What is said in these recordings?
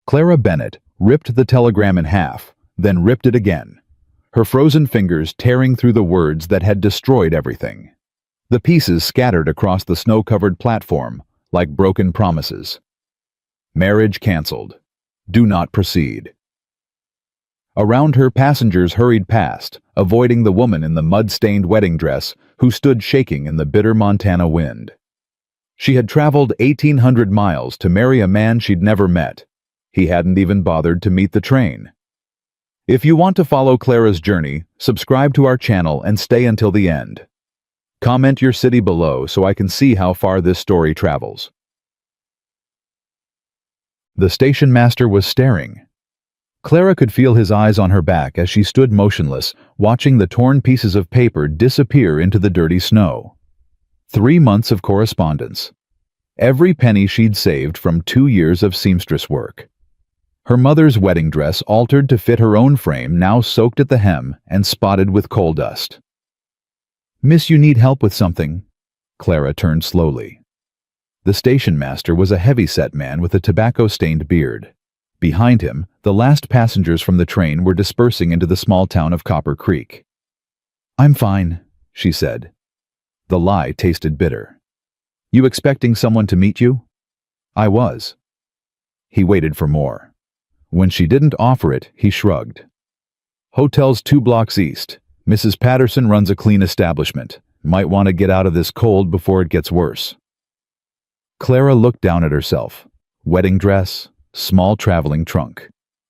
Clara Bennett ripped the telegram in half, then ripped it again, her frozen fingers tearing through the words that had destroyed everything. The pieces scattered across the snow-covered platform like broken promises. Marriage canceled. Do not proceed. Around her, passengers hurried past, avoiding the woman in the mud-stained wedding dress who stood shaking in the bitter Montana wind. She had traveled 1,800 miles to marry a man she'd never met. He hadn't even bothered to meet the train. If you want to follow Clara's journey, subscribe to our channel and stay until the end. Comment your city below so I can see how far this story travels. The station master was staring. Clara could feel his eyes on her back as she stood motionless, watching the torn pieces of paper disappear into the dirty snow. 3 months of correspondence. Every penny she'd saved from 2 years of seamstress work. Her mother's wedding dress altered to fit her own frame, now soaked at the hem and spotted with coal dust. "Miss, you need help with something." Clara turned slowly. The station master was a heavy-set man with a tobacco-stained beard. Behind him, the last passengers from the train were dispersing into the small town of Copper Creek. "I'm fine," she said. The lie tasted bitter. "You expecting someone to meet you?" "I was." He waited for more. When she didn't offer it, he shrugged. "Hotel's 2 blocks east. Mrs. Patterson runs a clean establishment. Might want to get out of this cold before it gets worse." Clara looked down at herself. Wedding dress, small traveling trunk.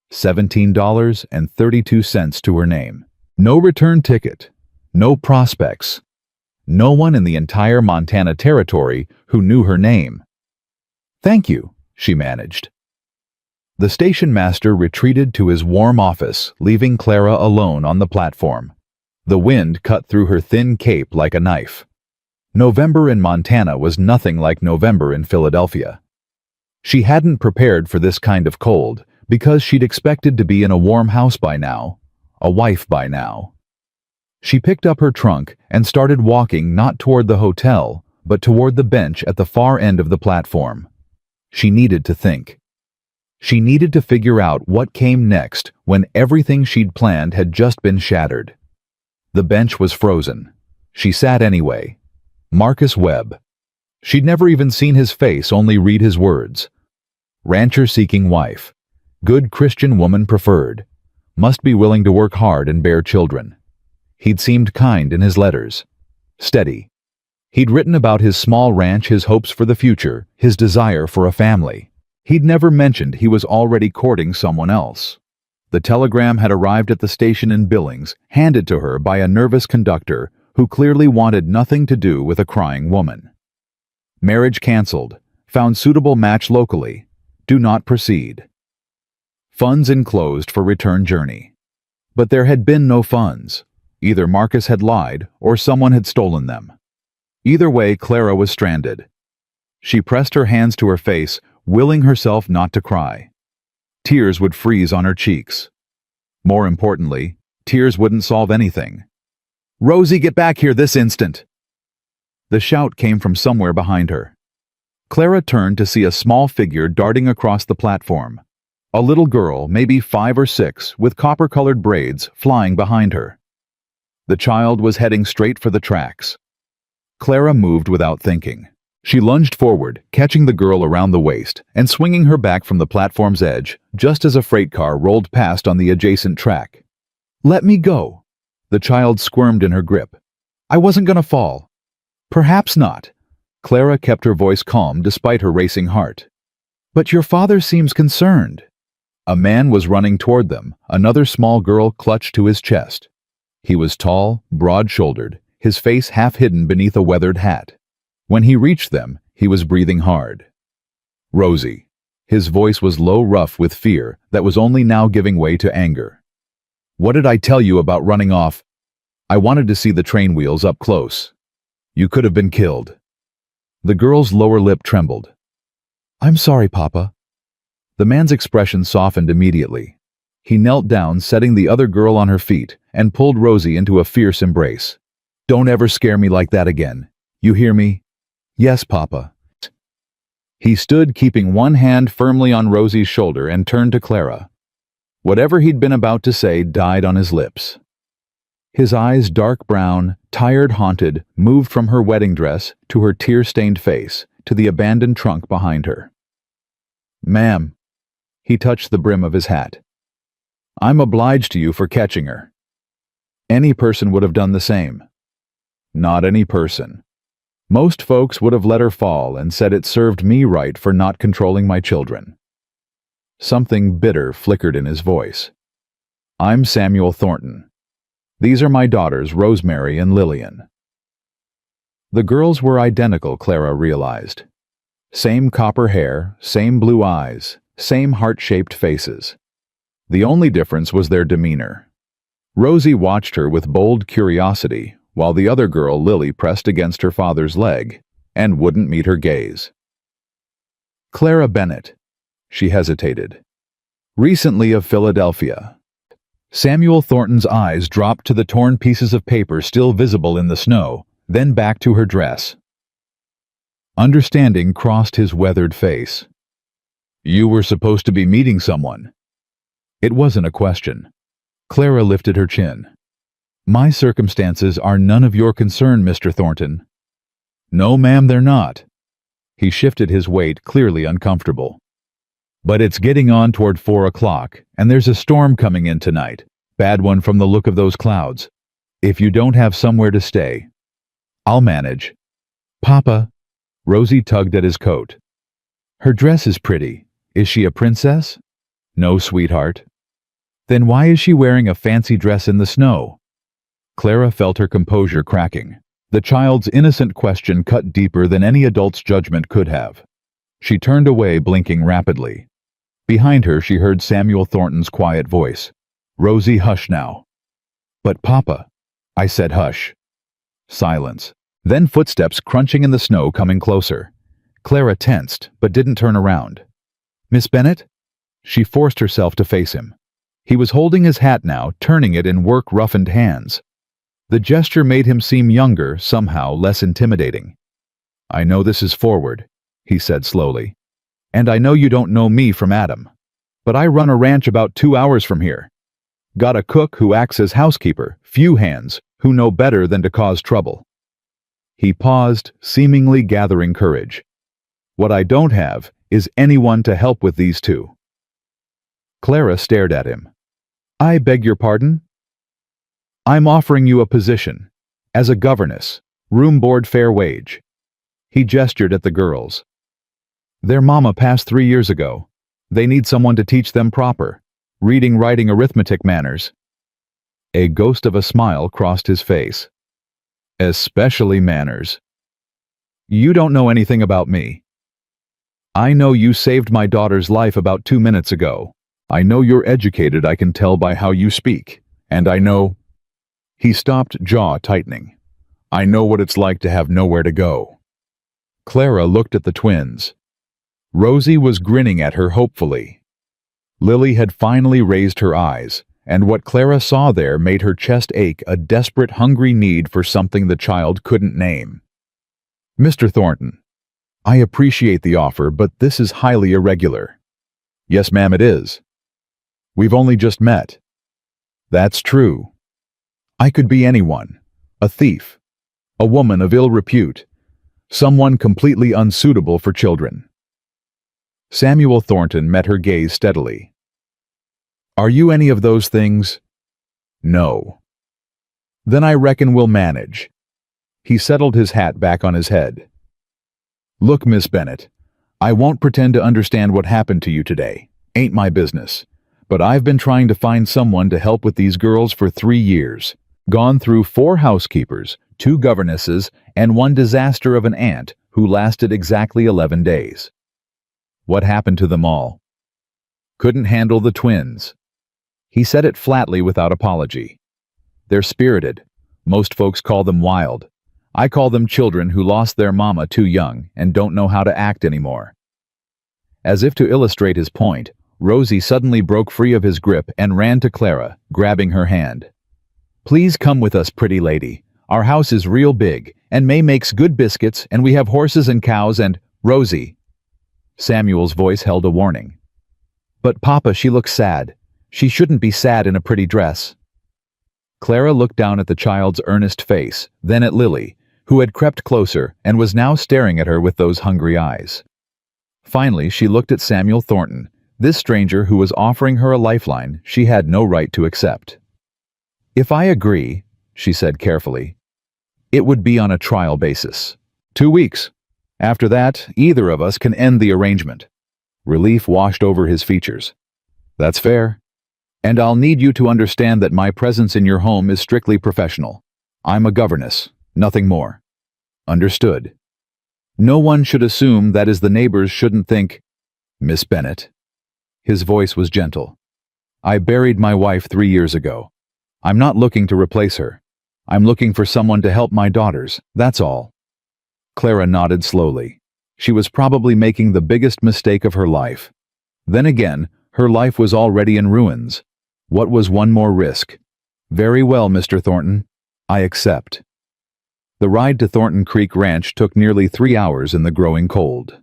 $17.32 to her name. No return ticket. No prospects. No one in the entire Montana territory who knew her name. "Thank you," she managed. The station master retreated to his warm office, leaving Clara alone on the platform. The wind cut through her thin cape like a knife. November in Montana was nothing like November in Philadelphia. She hadn't prepared for this kind of cold because she'd expected to be in a warm house by now, a wife by now. She picked up her trunk and started walking not toward the hotel, but toward the bench at the far end of the platform. She needed to think. She needed to figure out what came next when everything she'd planned had just been shattered. The bench was frozen. She sat anyway. Marcus Webb. She'd never even seen his face, only read his words. Rancher-seeking wife. Good Christian woman preferred. Must be willing to work hard and bear children. He'd seemed kind in his letters. Steady. He'd written about his small ranch, his hopes for the future, his desire for a family. He'd never mentioned he was already courting someone else. The telegram had arrived at the station in Billings, handed to her by a nervous conductor who clearly wanted nothing to do with a crying woman. Marriage canceled. Found suitable match locally. Do not proceed. Funds enclosed for return journey. But there had been no funds. Either Marcus had lied or someone had stolen them. Either way, Clara was stranded. She pressed her hands to her face, willing herself not to cry. Tears would freeze on her cheeks. More importantly, tears wouldn't solve anything. "Rosie, get back here this instant!" The shout came from somewhere behind her. Clara turned to see a small figure darting across the platform. A little girl, maybe 5 or 6, with copper-colored braids, flying behind her. The child was heading straight for the tracks. Clara moved without thinking. She lunged forward, catching the girl around the waist and swinging her back from the platform's edge just as a freight car rolled past on the adjacent track. "Let me go." The child squirmed in her grip. "I wasn't gonna fall." "Perhaps not." Clara kept her voice calm despite her racing heart. "But your father seems concerned." A man was running toward them, another small girl clutched to his chest. He was tall, broad-shouldered, his face half hidden beneath a weathered hat. When he reached them, he was breathing hard. "Rosie." His voice was low, rough with fear that was only now giving way to anger. "What did I tell you about running off? I wanted to see the train wheels up close. You could have been killed." The girl's lower lip trembled. "I'm sorry, Papa." The man's expression softened immediately. He knelt down, setting the other girl on her feet, and pulled Rosie into a fierce embrace. "Don't ever scare me like that again. You hear me?" "Yes, Papa." He stood keeping one hand firmly on Rosie's shoulder and turned to Clara. Whatever he'd been about to say died on his lips. His eyes, dark brown, tired, haunted, moved from her wedding dress to her tear-stained face, to the abandoned trunk behind her. "Ma'am," he touched the brim of his hat. "I'm obliged to you for catching her. Any person would have done the same." "Not any person. Most folks would have let her fall and said it served me right for not controlling my children." Something bitter flickered in his voice. "I'm Samuel Thornton. These are my daughters, Rosemary and Lillian." The girls were identical, Clara realized. Same copper hair, same blue eyes, same heart-shaped faces. The only difference was their demeanor. Rosie watched her with bold curiosity, while the other girl, Lily, pressed against her father's leg and wouldn't meet her gaze. "Clara Bennett," she hesitated. "Recently of Philadelphia." Samuel Thornton's eyes dropped to the torn pieces of paper still visible in the snow, then back to her dress. Understanding crossed his weathered face. "You were supposed to be meeting someone." It wasn't a question. Clara lifted her chin. "My circumstances are none of your concern, Mr. Thornton." "No, ma'am, they're not." He shifted his weight, clearly uncomfortable. "But it's getting on toward 4 o'clock, and there's a storm coming in tonight. Bad one from the look of those clouds. If you don't have somewhere to stay, I'll manage." "Papa," Rosie tugged at his coat. "Her dress is pretty. Is she a princess?" "No, sweetheart." "Then why is she wearing a fancy dress in the snow?" Clara felt her composure cracking. The child's innocent question cut deeper than any adult's judgment could have. She turned away, blinking rapidly. Behind her, she heard Samuel Thornton's quiet voice. "Rosie, hush now." "But Papa," I said, "hush." Silence. Then footsteps crunching in the snow coming closer. Clara tensed, but didn't turn around. "Miss Bennett?" She forced herself to face him. He was holding his hat now, turning it in work-roughened hands. The gesture made him seem younger, somehow less intimidating. "I know this is forward," he said slowly. "And I know you don't know me from Adam. But I run a ranch about 2 hours from here. Got a cook who acts as housekeeper, few hands, who know better than to cause trouble." He paused, seemingly gathering courage. "What I don't have is anyone to help with these two." Clara stared at him. "I beg your pardon?" "I'm offering you a position. As a governess. Room board, fair wage." He gestured at the girls. "Their mama passed 3 years ago. They need someone to teach them proper reading, writing, arithmetic manners." A ghost of a smile crossed his face. "Especially manners." "You don't know anything about me." "I know you saved my daughter's life about 2 minutes ago. I know you're educated, I can tell by how you speak. And I know—" He stopped, jaw tightening. "I know what it's like to have nowhere to go." Clara looked at the twins. Rosie was grinning at her hopefully. Lily had finally raised her eyes, and what Clara saw there made her chest ache, a desperate, hungry need for something the child couldn't name. "Mr. Thornton, I appreciate the offer, but this is highly irregular." "Yes, ma'am, it is." "We've only just met." "That's true." "I could be anyone. A thief. A woman of ill repute. Someone completely unsuitable for children." Samuel Thornton met her gaze steadily. "Are you any of those things?" "No." "Then I reckon we'll manage." He settled his hat back on his head. "Look, Miss Bennett, I won't pretend to understand what happened to you today. Ain't my business. But I've been trying to find someone to help with these girls for 3 years. Gone through 4 housekeepers, 2 governesses, and 1 disaster of an aunt who lasted exactly 11 days. What happened to them all? Couldn't handle the twins." He said it flatly without apology. "They're spirited. Most folks call them wild. I call them children who lost their mama too young and don't know how to act anymore." As if to illustrate his point, Rosie suddenly broke free of his grip and ran to Clara, grabbing her hand. "Please come with us, pretty lady. Our house is real big, and May makes good biscuits, and we have horses and cows and—" "Rosie!" Samuel's voice held a warning. But Papa, she looks sad. She shouldn't be sad in a pretty dress. Clara looked down at the child's earnest face, then at Lily, who had crept closer and was now staring at her with those hungry eyes. Finally, she looked at Samuel Thornton, this stranger who was offering her a lifeline she had no right to accept. If I agree, she said carefully, it would be on a trial basis. 2 weeks. After that, either of us can end the arrangement. Relief washed over his features. That's fair. And I'll need you to understand that my presence in your home is strictly professional. I'm a governess, nothing more. Understood. No one should assume that is the neighbors shouldn't think, Miss Bennett. His voice was gentle. I buried my wife 3 years ago. I'm not looking to replace her. I'm looking for someone to help my daughters, that's all. Clara nodded slowly. She was probably making the biggest mistake of her life. Then again, her life was already in ruins. What was one more risk? Very well, Mr. Thornton. I accept. The ride to Thornton Creek Ranch took nearly 3 hours in the growing cold.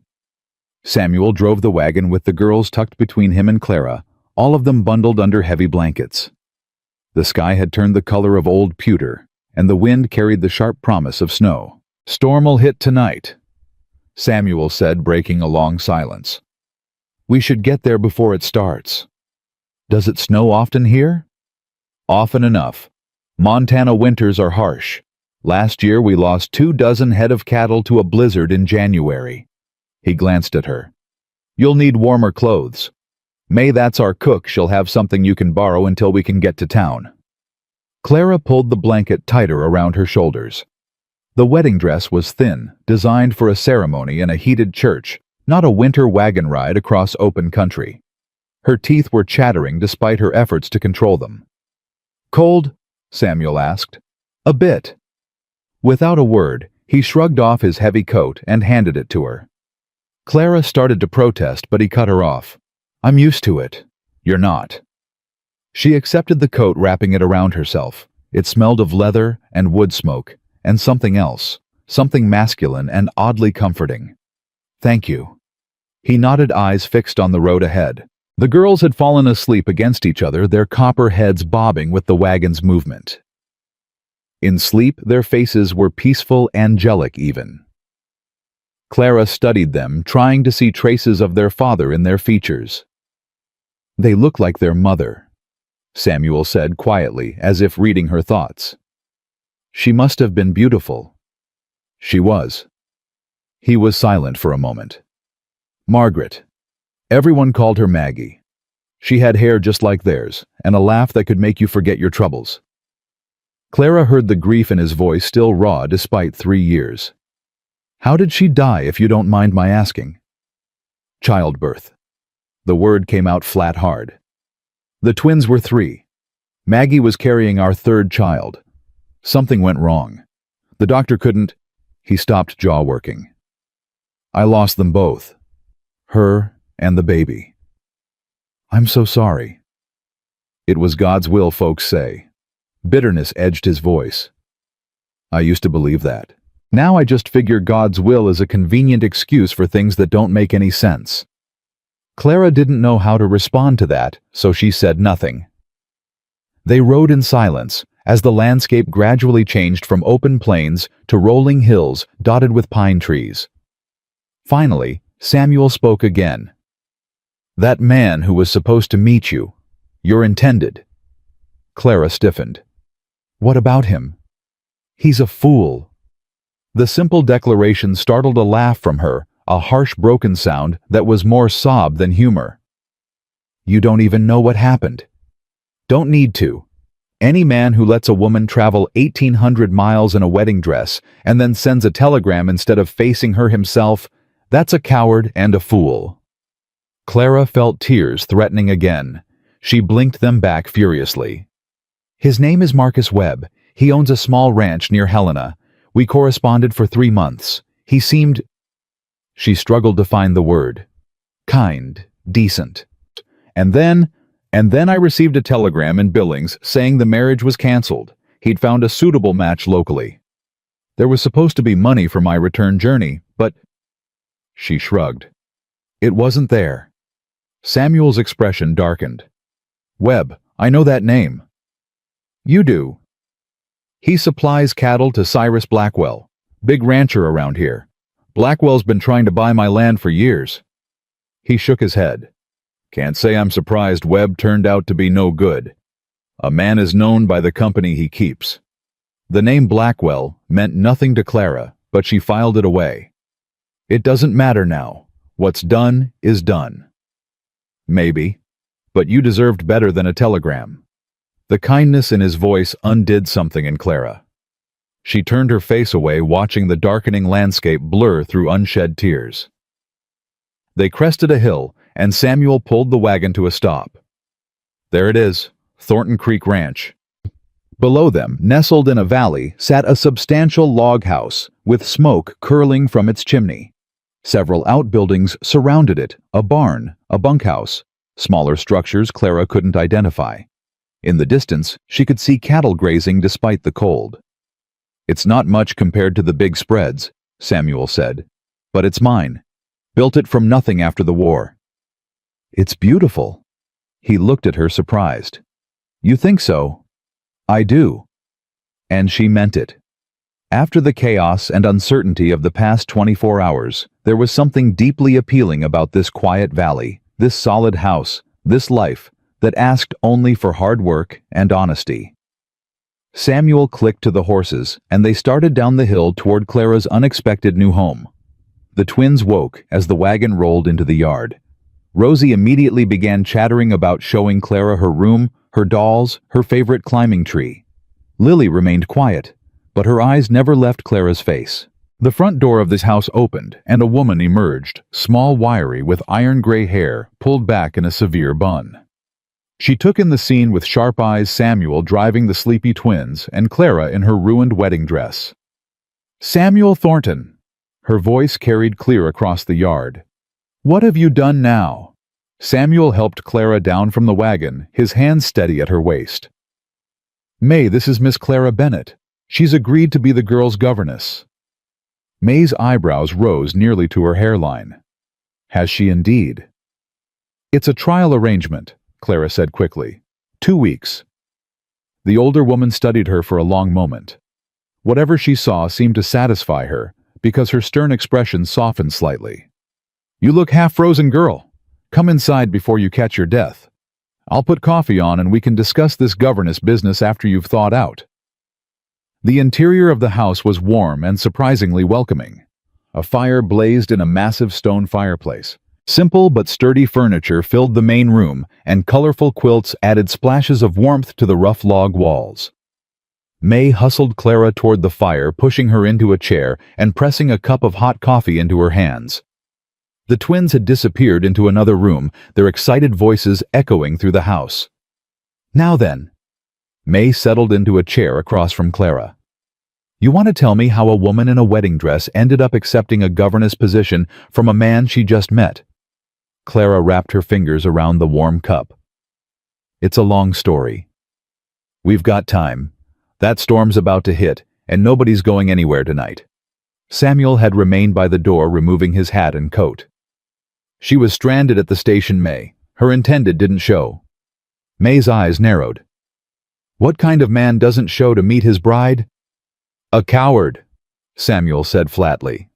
Samuel drove the wagon with the girls tucked between him and Clara, all of them bundled under heavy blankets. The sky had turned the color of old pewter, and the wind carried the sharp promise of snow. Storm'll hit tonight, Samuel said, breaking a long silence. We should get there before it starts. Does it snow often here? Often enough. Montana winters are harsh. Last year we lost 24 head of cattle to a blizzard in January. He glanced at her. You'll need warmer clothes. May, that's our cook, she'll have something you can borrow until we can get to town. Clara pulled the blanket tighter around her shoulders. The wedding dress was thin, designed for a ceremony in a heated church, not a winter wagon ride across open country. Her teeth were chattering despite her efforts to control them. Cold? Samuel asked. A bit. Without a word, he shrugged off his heavy coat and handed it to her. Clara started to protest, but he cut her off. I'm used to it. You're not. She accepted the coat, wrapping it around herself. It smelled of leather and wood smoke, and something else, something masculine and oddly comforting. Thank you. He nodded, eyes fixed on the road ahead. The girls had fallen asleep against each other, their copper heads bobbing with the wagon's movement. In sleep, their faces were peaceful, angelic even. Clara studied them, trying to see traces of their father in their features. They look like their mother, Samuel said quietly, as if reading her thoughts. She must have been beautiful. She was. He was silent for a moment. Margaret. Everyone called her Maggie. She had hair just like theirs, and a laugh that could make you forget your troubles. Clara heard the grief in his voice, still raw despite 3 years. How did she die, if you don't mind my asking? Childbirth. The word came out flat hard. The twins were 3. Maggie was carrying our 3rd child. Something went wrong. The doctor couldn't. He stopped, jaw working. I lost them both. Her and the baby. I'm so sorry. It was God's will, folks say. Bitterness edged his voice. I used to believe that. Now I just figure God's will is a convenient excuse for things that don't make any sense. Clara didn't know how to respond to that, so she said nothing. They rode in silence, as the landscape gradually changed from open plains to rolling hills dotted with pine trees. Finally, Samuel spoke again. That man who was supposed to meet you, your intended. Clara stiffened. What about him? He's a fool. The simple declaration startled a laugh from her, a harsh, broken sound that was more sob than humor. You don't even know what happened. Don't need to. Any man who lets a woman travel 1,800 miles in a wedding dress and then sends a telegram instead of facing her himself, that's a coward and a fool. Clara felt tears threatening again. She blinked them back furiously. His name is Marcus Webb. He owns a small ranch near Helena. We corresponded for 3 months. He seemed... She struggled to find the word. Kind, decent. And then I received a telegram in Billings saying the marriage was canceled. He'd found a suitable match locally. There was supposed to be money for my return journey, but... She shrugged. It wasn't there. Samuel's expression darkened. Webb, I know that name. You do. He supplies cattle to Cyrus Blackwell, big rancher around here. Blackwell's been trying to buy my land for years. He shook his head. Can't say I'm surprised Webb turned out to be no good. A man is known by the company he keeps. The name Blackwell meant nothing to Clara, but she filed it away. It doesn't matter now. What's done is done. Maybe, but you deserved better than a telegram. The kindness in his voice undid something in Clara. She turned her face away, watching the darkening landscape blur through unshed tears. They crested a hill, and Samuel pulled the wagon to a stop. There it is, Thornton Creek Ranch. Below them, nestled in a valley, sat a substantial log house, with smoke curling from its chimney. Several outbuildings surrounded it, a barn, a bunkhouse, smaller structures Clara couldn't identify. In the distance, she could see cattle grazing despite the cold. It's not much compared to the big spreads, Samuel said, but it's mine. Built it from nothing after the war. It's beautiful. He looked at her surprised. You think so? I do. And she meant it. After the chaos and uncertainty of the past 24 hours, there was something deeply appealing about this quiet valley, this solid house, this life that asked only for hard work and honesty. Samuel clicked to the horses, and they started down the hill toward Clara's unexpected new home. The twins woke as the wagon rolled into the yard. Rosie immediately began chattering about showing Clara her room, her dolls, her favorite climbing tree. Lily remained quiet, but her eyes never left Clara's face. The front door of this house opened, and a woman emerged, small, wiry, with iron-gray hair pulled back in a severe bun. She took in the scene with sharp eyes, Samuel driving the sleepy twins, and Clara in her ruined wedding dress. Samuel Thornton! Her voice carried clear across the yard. What have you done now? Samuel helped Clara down from the wagon, his hands steady at her waist. May, this is Miss Clara Bennett. She's agreed to be the girls' governess. May's eyebrows rose nearly to her hairline. Has she indeed? It's a trial arrangement, Clara said quickly. 2 weeks. The older woman studied her for a long moment. Whatever she saw seemed to satisfy her, because her stern expression softened slightly. You look half-frozen, girl. Come inside before you catch your death. I'll put coffee on and we can discuss this governess business after you've thawed out. The interior of the house was warm and surprisingly welcoming. A fire blazed in a massive stone fireplace. Simple but sturdy furniture filled the main room, and colorful quilts added splashes of warmth to the rough log walls. May hustled Clara toward the fire, pushing her into a chair and pressing a cup of hot coffee into her hands. The twins had disappeared into another room, their excited voices echoing through the house. Now then. May settled into a chair across from Clara. You want to tell me how a woman in a wedding dress ended up accepting a governess position from a man she just met? Clara wrapped her fingers around the warm cup. It's a long story. We've got time. That storm's about to hit, and nobody's going anywhere tonight. Samuel had remained by the door, removing his hat and coat. She was stranded at the station, May. Her intended didn't show. May's eyes narrowed. What kind of man doesn't show to meet his bride? A coward, Samuel said flatly.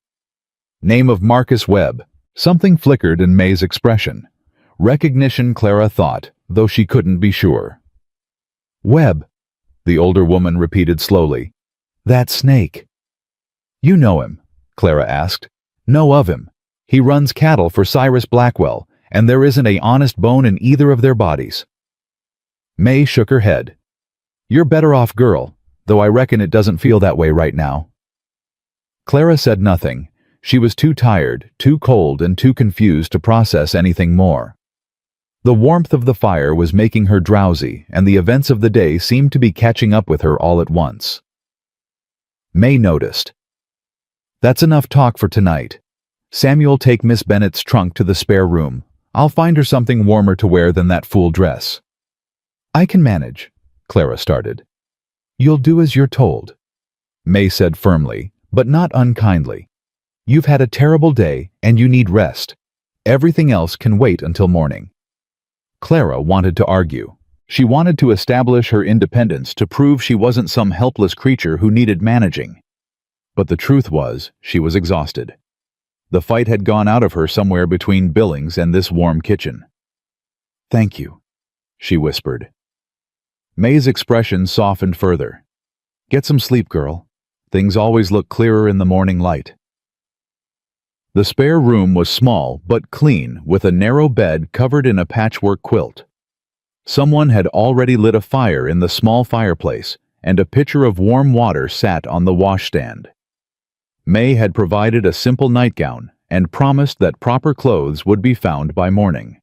Name of Marcus Webb. Something flickered in May's expression. Recognition, Clara thought, though she couldn't be sure. Webb, the older woman repeated slowly. That snake. You know him, Clara asked. Know of him. He runs cattle for Cyrus Blackwell, and there isn't an honest bone in either of their bodies. May shook her head. You're better off, girl, though I reckon it doesn't feel that way right now. Clara said nothing. She was too tired, too cold, and too confused to process anything more. The warmth of the fire was making her drowsy, and the events of the day seemed to be catching up with her all at once. May noticed. That's enough talk for tonight. Samuel, take Miss Bennett's trunk to the spare room. I'll find her something warmer to wear than that fool dress. I can manage, Clara started. You'll do as you're told, May said firmly, but not unkindly. You've had a terrible day, and you need rest. Everything else can wait until morning. Clara wanted to argue. She wanted to establish her independence to prove she wasn't some helpless creature who needed managing. But the truth was, she was exhausted. The fight had gone out of her somewhere between Billings and this warm kitchen. "Thank you," she whispered. May's expression softened further. "Get some sleep, girl. Things always look clearer in the morning light." The spare room was small but clean, with a narrow bed covered in a patchwork quilt. Someone had already lit a fire in the small fireplace, and a pitcher of warm water sat on the washstand. May had provided a simple nightgown and promised that proper clothes would be found by morning.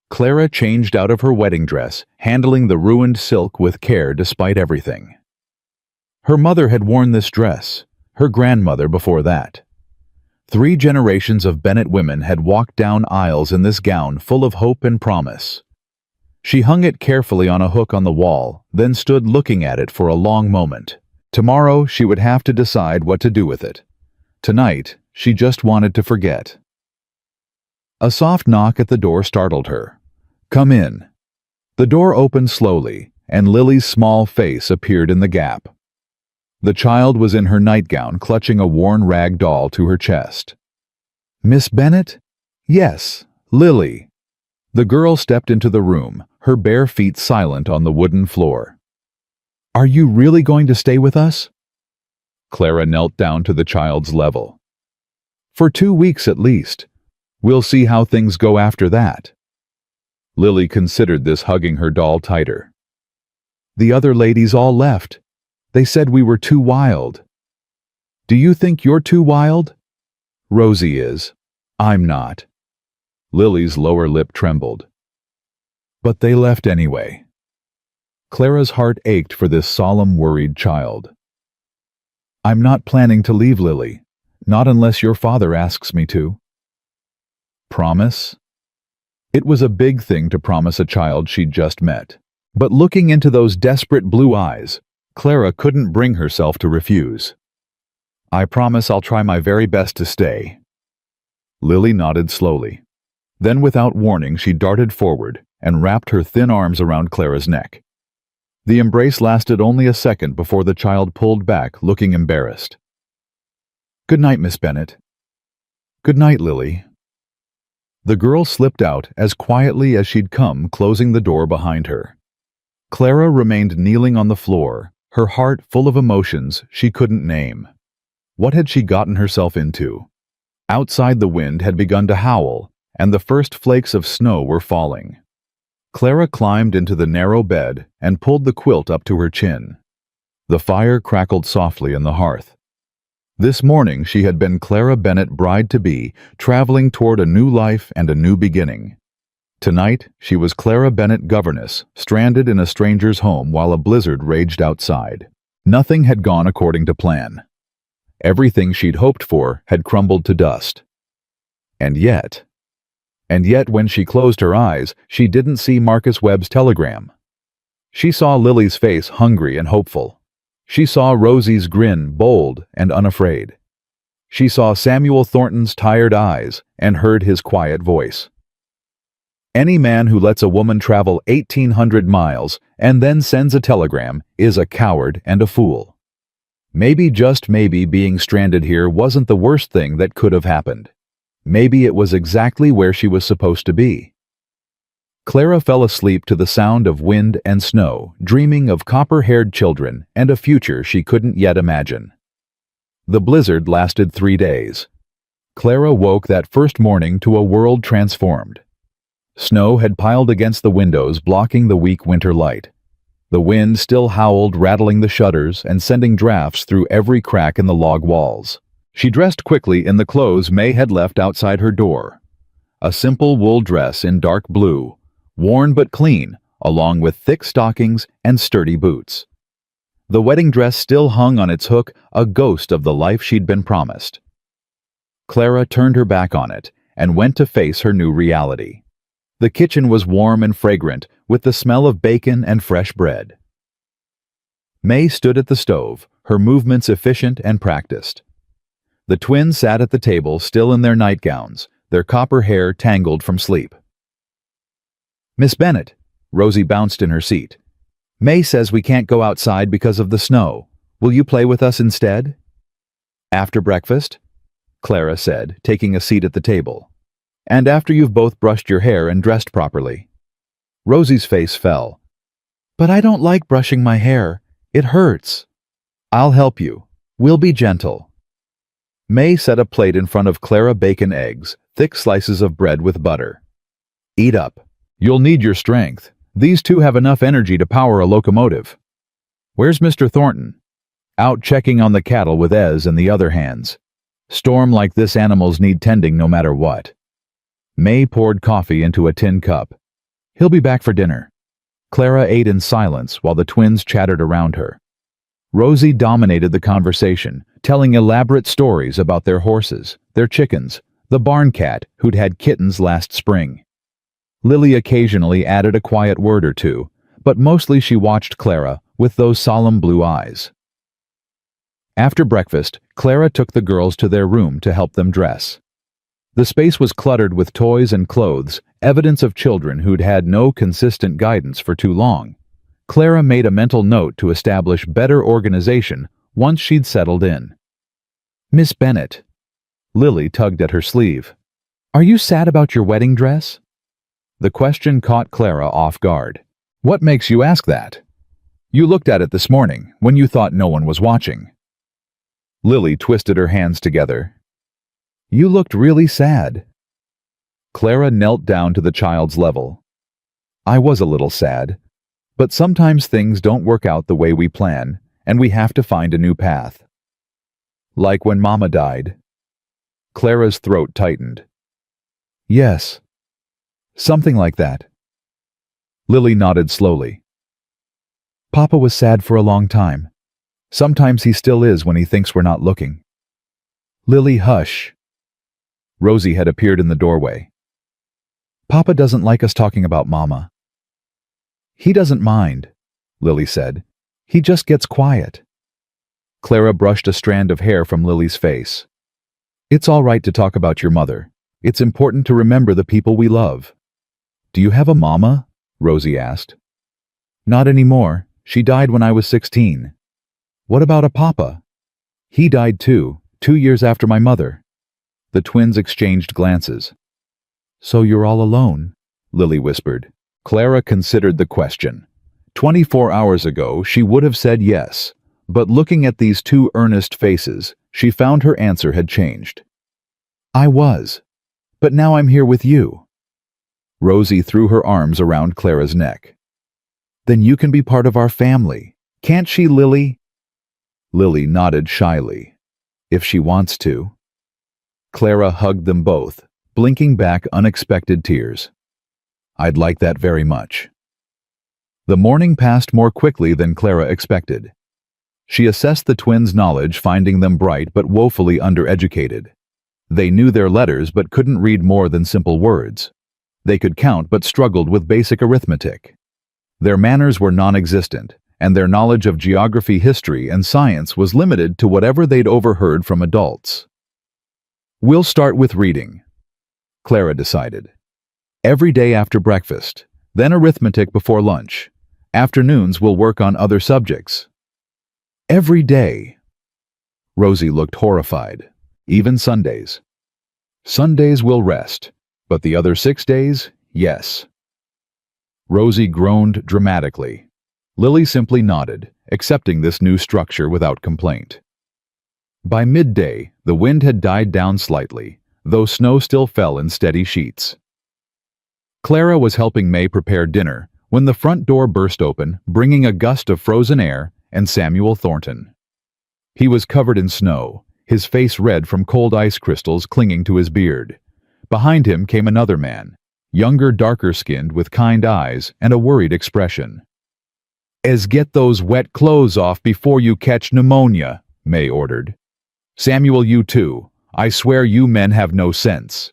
Clara changed out of her wedding dress, handling the ruined silk with care despite everything. Her mother had worn this dress, her grandmother before that. 3 generations of Bennett women had walked down aisles in this gown full of hope and promise. She hung it carefully on a hook on the wall, then stood looking at it for a long moment. Tomorrow she would have to decide what to do with it. Tonight, she just wanted to forget. A soft knock at the door startled her. "Come in." The door opened slowly, and Lily's small face appeared in the gap. The child was in her nightgown, clutching a worn rag doll to her chest. "Miss Bennett?" "Yes, Lily." The girl stepped into the room, her bare feet silent on the wooden floor. "Are you really going to stay with us?" Clara knelt down to the child's level. "For 2 weeks at least. We'll see how things go after that." Lily considered this, hugging her doll tighter. "The other ladies all left. They said we were too wild." "Do you think you're too wild?" "Rosie is. I'm not." Lily's lower lip trembled. "But they left anyway." Clara's heart ached for this solemn, worried child. "I'm not planning to leave, Lily. Not unless your father asks me to." Promise? It was a big thing to promise a child she'd just met. But looking into those desperate blue eyes, Clara couldn't bring herself to refuse. "I promise I'll try my very best to stay." Lily nodded slowly. Then, without warning, she darted forward and wrapped her thin arms around Clara's neck. The embrace lasted only a second before the child pulled back, looking embarrassed. "Good night, Miss Bennett." "Good night, Lily." The girl slipped out as quietly as she'd come, closing the door behind her. Clara remained kneeling on the floor, her heart full of emotions she couldn't name. What had she gotten herself into? Outside, the wind had begun to howl, and the first flakes of snow were falling. Clara climbed into the narrow bed and pulled the quilt up to her chin. The fire crackled softly in the hearth. This morning she had been Clara Bennett, bride-to-be, traveling toward a new life and a new beginning. Tonight she was Clara Bennett, governess, stranded in a stranger's home while a blizzard raged outside. Nothing had gone according to plan. Everything she'd hoped for had crumbled to dust. And yet, when she closed her eyes, she didn't see Marcus Webb's telegram. She saw Lily's face, hungry and hopeful. She saw Rosie's grin, bold and unafraid. She saw Samuel Thornton's tired eyes and heard his quiet voice. Any man who lets a woman travel 1,800 miles and then sends a telegram is a coward and a fool. Maybe, just maybe, being stranded here wasn't the worst thing that could have happened. Maybe it was exactly where she was supposed to be. Clara fell asleep to the sound of wind and snow, dreaming of copper-haired children and a future she couldn't yet imagine. The blizzard lasted 3 days. Clara woke that first morning to a world transformed. Snow had piled against the windows, blocking the weak winter light. The wind still howled, rattling the shutters and sending drafts through every crack in the log walls. She dressed quickly in the clothes May had left outside her door. A simple wool dress in dark blue, worn but clean, along with thick stockings and sturdy boots. The wedding dress still hung on its hook, a ghost of the life she'd been promised. Clara turned her back on it and went to face her new reality. The kitchen was warm and fragrant, with the smell of bacon and fresh bread. May stood at the stove, her movements efficient and practiced. The twins sat at the table, still in their nightgowns, their copper hair tangled from sleep. "Miss Bennet," Rosie bounced in her seat. "May says we can't go outside because of the snow. Will you play with us instead?" "After breakfast?" Clara said, taking a seat at the table. "And after you've both brushed your hair and dressed properly." Rosie's face fell. "But I don't like brushing my hair. It hurts." "I'll help you. We'll be gentle." May set a plate in front of Clara, bacon, eggs, thick slices of bread with butter. "Eat up. You'll need your strength. These two have enough energy to power a locomotive." "Where's Mr. Thornton?" "Out checking on the cattle with Ez and the other hands. Storm like this, animals need tending no matter what." May poured coffee into a tin cup. "He'll be back for dinner." Clara ate in silence while the twins chattered around her. Rosie dominated the conversation, telling elaborate stories about their horses, their chickens, the barn cat who'd had kittens last spring. Lily occasionally added a quiet word or two, but mostly she watched Clara with those solemn blue eyes. After breakfast, Clara took the girls to their room to help them dress. The space was cluttered with toys and clothes, evidence of children who'd had no consistent guidance for too long. Clara made a mental note to establish better organization once she'd settled in. "Miss Bennet." Lily tugged at her sleeve. "Are you sad about your wedding dress?" The question caught Clara off guard. "What makes you ask that? You looked at it this morning when you thought no one was watching." Lily twisted her hands together. "You looked really sad." Clara knelt down to the child's level. "I was a little sad. But sometimes things don't work out the way we plan, and we have to find a new path." "Like when Mama died." Clara's throat tightened. "Yes. Something like that." Lily nodded slowly. "Papa was sad for a long time. Sometimes he still is when he thinks we're not looking." "Lily, hush." Rosie had appeared in the doorway. "Papa doesn't like us talking about Mama." "He doesn't mind," Lily said. "He just gets quiet." Clara brushed a strand of hair from Lily's face. "It's all right to talk about your mother. It's important to remember the people we love." "Do you have a mama?" Rosie asked. "Not anymore. She died when I was 16. "What about a papa?" "He died too, 2 years after my mother." The twins exchanged glances. "So you're all alone?" Lily whispered. Clara considered the question. 24 hours ago, she would have said yes, but looking at these two earnest faces, she found her answer had changed. "I was, but now I'm here with you." Rosie threw her arms around Clara's neck. "Then you can be part of our family, can't she, Lily?" Lily nodded shyly. "If she wants to." Clara hugged them both, blinking back unexpected tears. "I'd like that very much." The morning passed more quickly than Clara expected. She assessed the twins' knowledge, finding them bright but woefully undereducated. They knew their letters but couldn't read more than simple words. They could count but struggled with basic arithmetic. Their manners were non-existent, and their knowledge of geography, history, and science was limited to whatever they'd overheard from adults. "We'll start with reading," Clara decided. "Every day after breakfast, then arithmetic before lunch. Afternoons we'll work on other subjects." "Every day?" Rosie looked horrified. "Even Sundays." "Sundays we'll rest, but the other 6 days, yes." Rosie groaned dramatically. Lily simply nodded, accepting this new structure without complaint. By midday, the wind had died down slightly, though snow still fell in steady sheets. Clara was helping May prepare dinner when the front door burst open, bringing a gust of frozen air and Samuel Thornton. He was covered in snow, his face red from cold ice crystals clinging to his beard. Behind him came another man, younger, darker-skinned, with kind eyes and a worried expression. "Ez, get those wet clothes off before you catch pneumonia," May ordered. "Samuel, you too. I swear you men have no sense."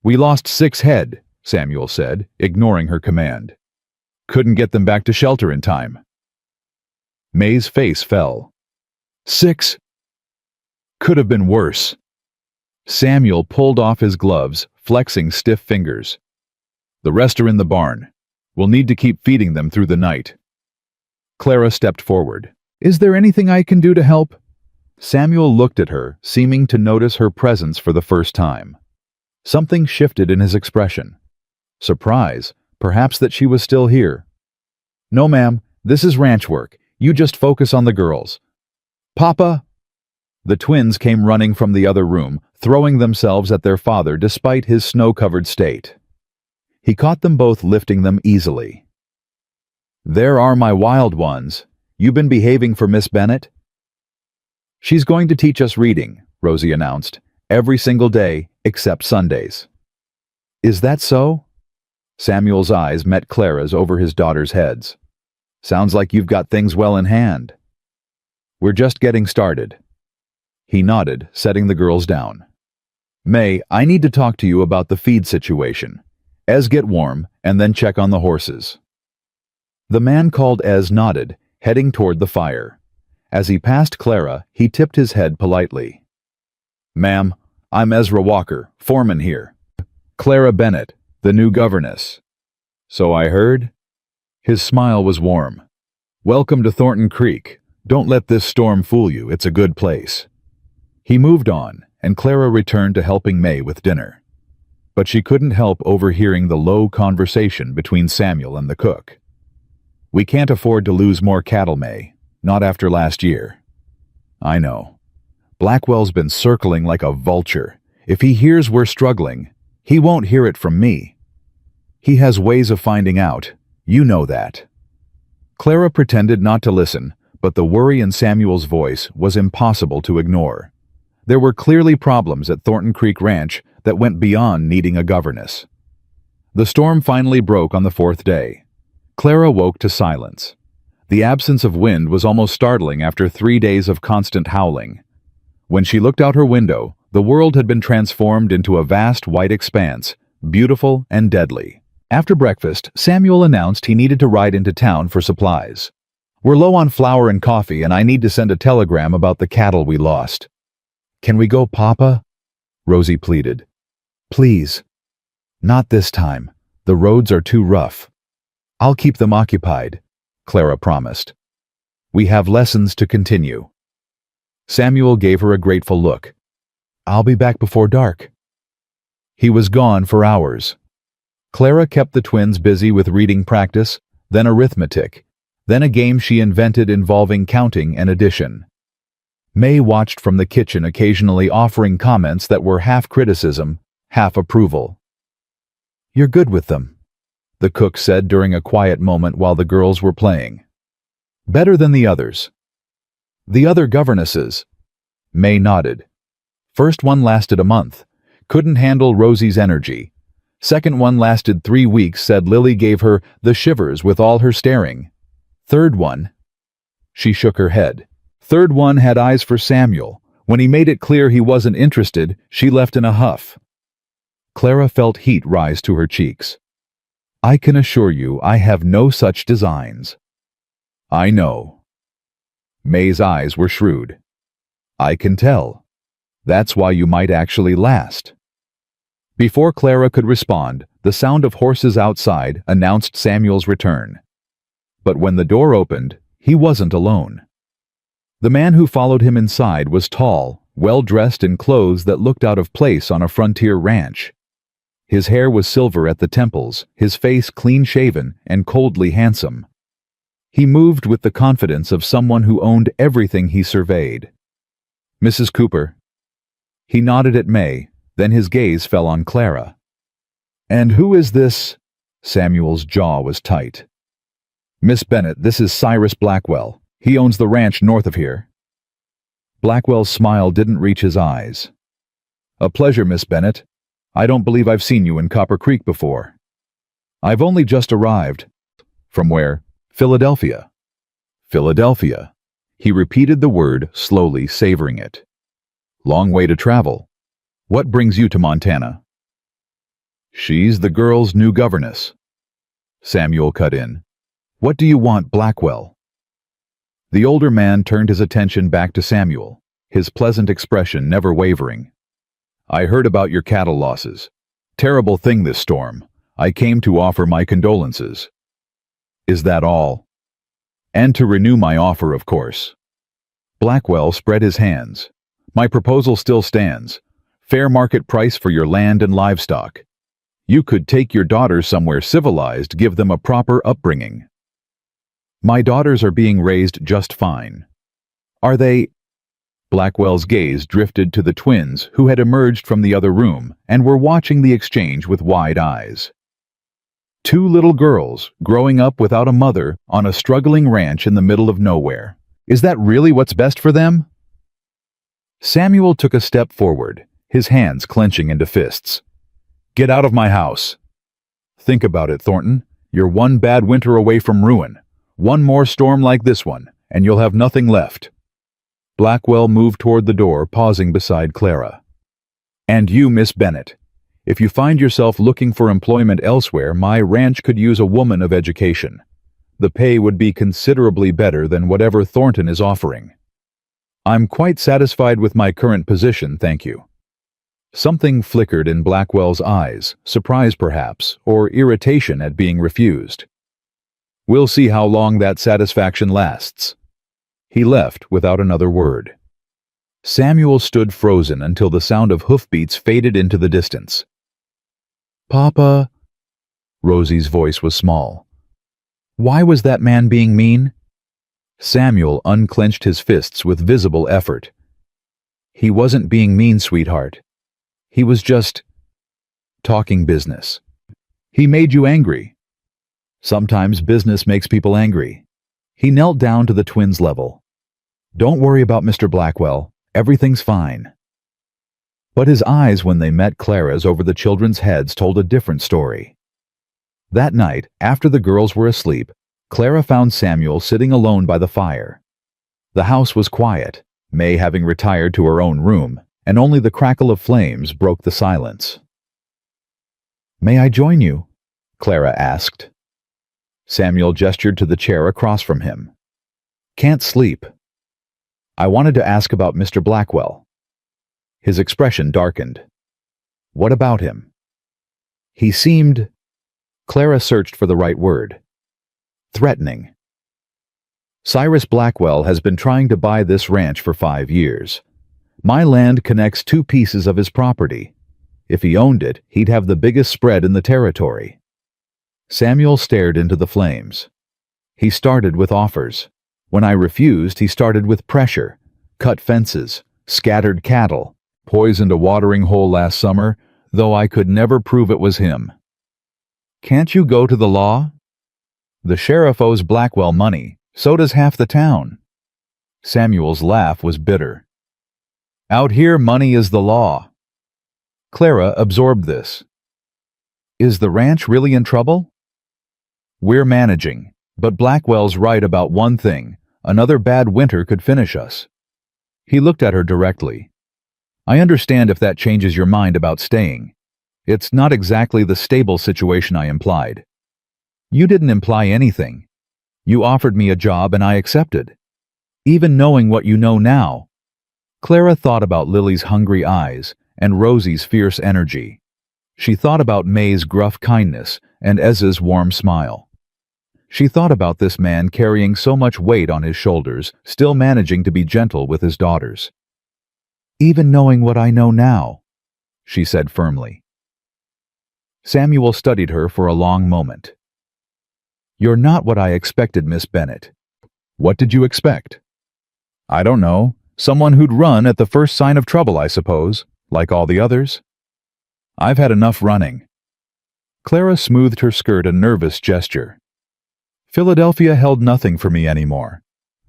"We lost 6 head," Samuel said, ignoring her command. "Couldn't get them back to shelter in time." May's face fell. 6? Could have been worse. Samuel pulled off his gloves, flexing stiff fingers. The rest are in the barn. We'll need to keep feeding them through the night. Clara stepped forward. Is there anything I can do to help? Samuel looked at her, seeming to notice her presence for the first time. Something shifted in his expression. Surprise, perhaps that she was still here. No, ma'am, this is ranch work. You just focus on the girls. Papa! The twins came running from the other room, throwing themselves at their father despite his snow-covered state. He caught them both lifting them easily. There are my wild ones. You been behaving for Miss Bennet? She's going to teach us reading, Rosie announced, every single day except Sundays. Is that so? Samuel's eyes met Clara's over his daughters' heads. Sounds like you've got things well in hand. We're just getting started. He nodded, setting the girls down. May, I need to talk to you about the feed situation. Ez, get warm, and then check on the horses. The man called Ez nodded, heading toward the fire. As he passed Clara, he tipped his head politely. Ma'am, I'm Ezra Walker, foreman here. Clara Bennet, the new governess. So I heard? His smile was warm. Welcome to Thornton Creek. Don't let this storm fool you, it's a good place. He moved on, and Clara returned to helping May with dinner. But she couldn't help overhearing the low conversation between Samuel and the cook. We can't afford to lose more cattle, May. Not after last year. I know. Blackwell's been circling like a vulture. If he hears we're struggling, he won't hear it from me. He has ways of finding out. You know that. Clara pretended not to listen, but the worry in Samuel's voice was impossible to ignore. There were clearly problems at Thornton Creek Ranch that went beyond needing a governess. The storm finally broke on the fourth day. Clara woke to silence. The absence of wind was almost startling after 3 days of constant howling. When she looked out her window, the world had been transformed into a vast white expanse, beautiful and deadly. After breakfast, Samuel announced he needed to ride into town for supplies. We're low on flour and coffee, and I need to send a telegram about the cattle we lost. Can we go, Papa? Rosie pleaded. Please. Not this time. The roads are too rough. I'll keep them occupied, Clara promised. We have lessons to continue. Samuel gave her a grateful look. I'll be back before dark. He was gone for hours. Clara kept the twins busy with reading practice, then arithmetic, then a game she invented involving counting and addition. May watched from the kitchen, occasionally offering comments that were half criticism, half approval. You're good with them, the cook said during a quiet moment while the girls were playing. Better than the others. The other governesses. May nodded. First one lasted a month. Couldn't handle Rosie's energy. Second one lasted 3 weeks, said Lily gave her the shivers with all her staring. Third one. She shook her head. Third one had eyes for Samuel. When he made it clear he wasn't interested, she left in a huff. Clara felt heat rise to her cheeks. I can assure you I have no such designs. I know. May's eyes were shrewd. I can tell. That's why you might actually last. Before Clara could respond, the sound of horses outside announced Samuel's return. But when the door opened, he wasn't alone. The man who followed him inside was tall, well-dressed in clothes that looked out of place on a frontier ranch. His hair was silver at the temples, his face clean-shaven and coldly handsome. He moved with the confidence of someone who owned everything he surveyed. Mrs. Cooper. He nodded at May, then his gaze fell on Clara. And who is this? Samuel's jaw was tight. Miss Bennet, this is Cyrus Blackwell. He owns the ranch north of here. Blackwell's smile didn't reach his eyes. A pleasure, Miss Bennet. I don't believe I've seen you in Copper Creek before. I've only just arrived. From where? Philadelphia. Philadelphia. He repeated the word, slowly savoring it. Long way to travel. What brings you to Montana? She's the girl's new governess. Samuel cut in. What do you want, Blackwell? The older man turned his attention back to Samuel, his pleasant expression never wavering. I heard about your cattle losses. Terrible thing this storm. I came to offer my condolences. Is that all? And to renew my offer, of course. Blackwell spread his hands. My proposal still stands. Fair market price for your land and livestock. You could take your daughters somewhere civilized, give them a proper upbringing. My daughters are being raised just fine. Are they? Blackwell's gaze drifted to the twins who had emerged from the other room and were watching the exchange with wide eyes. Two little girls growing up without a mother on a struggling ranch in the middle of nowhere. Is that really what's best for them? Samuel took a step forward, his hands clenching into fists. Get out of my house. Think about it, Thornton. You're one bad winter away from ruin. One more storm like this one, and you'll have nothing left. Blackwell moved toward the door, pausing beside Clara. And you, Miss Bennett. If you find yourself looking for employment elsewhere, my ranch could use a woman of education. The pay would be considerably better than whatever Thornton is offering. I'm quite satisfied with my current position, thank you. Something flickered in Blackwell's eyes, surprise perhaps, or irritation at being refused. We'll see how long that satisfaction lasts. He left without another word. Samuel stood frozen until the sound of hoofbeats faded into the distance. Papa, Rosie's voice was small. Why was that man being mean? Samuel unclenched his fists with visible effort. He wasn't being mean, sweetheart. He was just talking business. He made you angry. Sometimes business makes people angry. He knelt down to the twins' level. Don't worry about Mr. Blackwell. Everything's fine. But his eyes when they met Clara's over the children's heads told a different story. That night, after the girls were asleep, Clara found Samuel sitting alone by the fire. The house was quiet, May having retired to her own room, and only the crackle of flames broke the silence. May I join you? Clara asked. Samuel gestured to the chair across from him. Can't sleep. I wanted to ask about Mr. Blackwell. His expression darkened. What about him? He seemed... Clara searched for the right word. Threatening. Cyrus Blackwell has been trying to buy this ranch for 5 years. My land connects 2 pieces of his property. If he owned it, he'd have the biggest spread in the territory. Samuel stared into the flames. He started with offers. When I refused, he started with pressure. Cut fences, scattered cattle, poisoned a watering hole last summer, though I could never prove it was him. Can't you go to the law? The sheriff owes Blackwell money. So does half the town. Samuel's laugh was bitter. Out here, money is the law. Clara absorbed this. Is the ranch really in trouble? We're managing, but Blackwell's right about one thing. Another bad winter could finish us. He looked at her directly. I understand if that changes your mind about staying. It's not exactly the stable situation I implied. You didn't imply anything. You offered me a job and I accepted. Even knowing what you know now. Clara thought about Lily's hungry eyes and Rosie's fierce energy. She thought about May's gruff kindness and Ezra's warm smile. She thought about this man carrying so much weight on his shoulders, still managing to be gentle with his daughters. Even knowing what I know now, she said firmly. Samuel studied her for a long moment. You're not what I expected, Miss Bennett. What did you expect? I don't know. Someone who'd run at the first sign of trouble, I suppose, like all the others. I've had enough running. Clara smoothed her skirt a nervous gesture. Philadelphia held nothing for me anymore.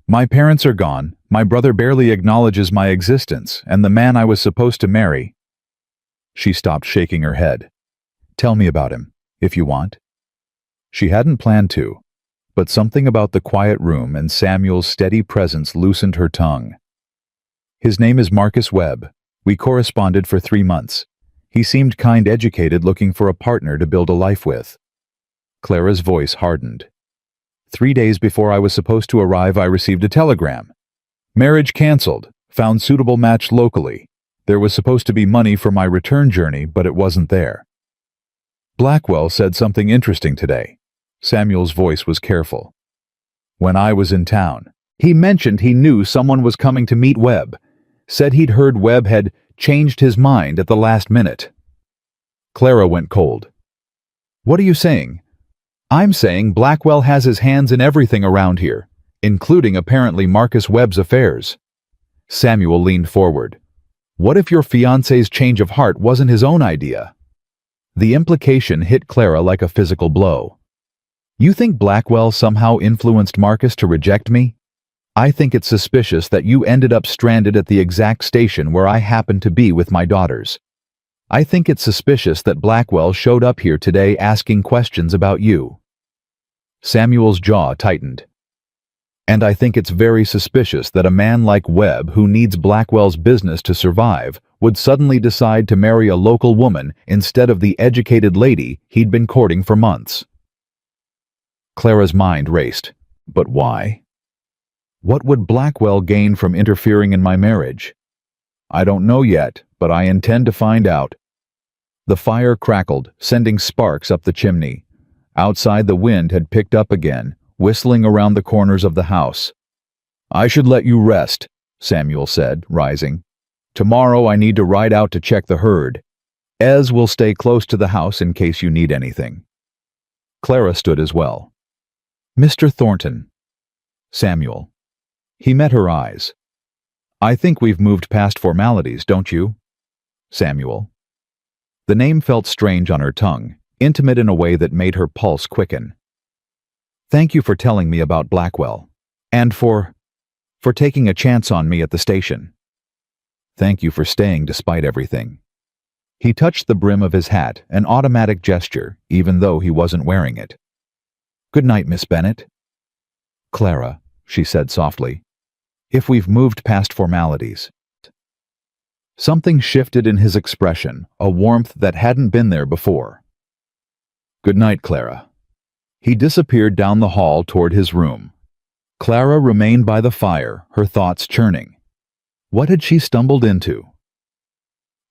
My parents are gone, my brother barely acknowledges my existence, and the man I was supposed to marry. She stopped shaking her head. Tell me about him, if you want. She hadn't planned to, but something about the quiet room and Samuel's steady presence loosened her tongue. His name is Marcus Webb. We corresponded for 3 months. He seemed kind, educated, looking for a partner to build a life with. Clara's voice hardened. 3 days before I was supposed to arrive, I received a telegram. Marriage canceled. Found suitable match locally. There was supposed to be money for my return journey, but it wasn't there. Blackwell said something interesting today. Samuel's voice was careful. When I was in town, he mentioned he knew someone was coming to meet Webb. Said he'd heard Webb had changed his mind at the last minute. Clara went cold. What are you saying? I'm saying Blackwell has his hands in everything around here, including apparently Marcus Webb's affairs. Samuel leaned forward. What if your fiancé's change of heart wasn't his own idea? The implication hit Clara like a physical blow. You think Blackwell somehow influenced Marcus to reject me? I think it's suspicious that you ended up stranded at the exact station where I happened to be with my daughters. I think it's suspicious that Blackwell showed up here today asking questions about you. Samuel's jaw tightened. And I think it's very suspicious that a man like Webb, who needs Blackwell's business to survive, would suddenly decide to marry a local woman instead of the educated lady he'd been courting for months. Clara's mind raced. But why? What would Blackwell gain from interfering in my marriage? I don't know yet, but I intend to find out. The fire crackled, sending sparks up the chimney. Outside, the wind had picked up again, whistling around the corners of the house. I should let you rest, Samuel said, rising. Tomorrow I need to ride out to check the herd. Ez will stay close to the house in case you need anything. Clara stood as well. Mr. Thornton. Samuel. He met her eyes. I think we've moved past formalities, don't you? Samuel. The name felt strange on her tongue, intimate in a way that made her pulse quicken. Thank you for telling me about Blackwell, and for taking a chance on me at the station. Thank you for staying despite everything. He touched the brim of his hat, an automatic gesture, even though he wasn't wearing it. Good night, Miss Bennett. Clara, she said softly, if we've moved past formalities. Something shifted in his expression, a warmth that hadn't been there before. Good night, Clara. He disappeared down the hall toward his room. Clara remained by the fire, her thoughts churning. What had she stumbled into?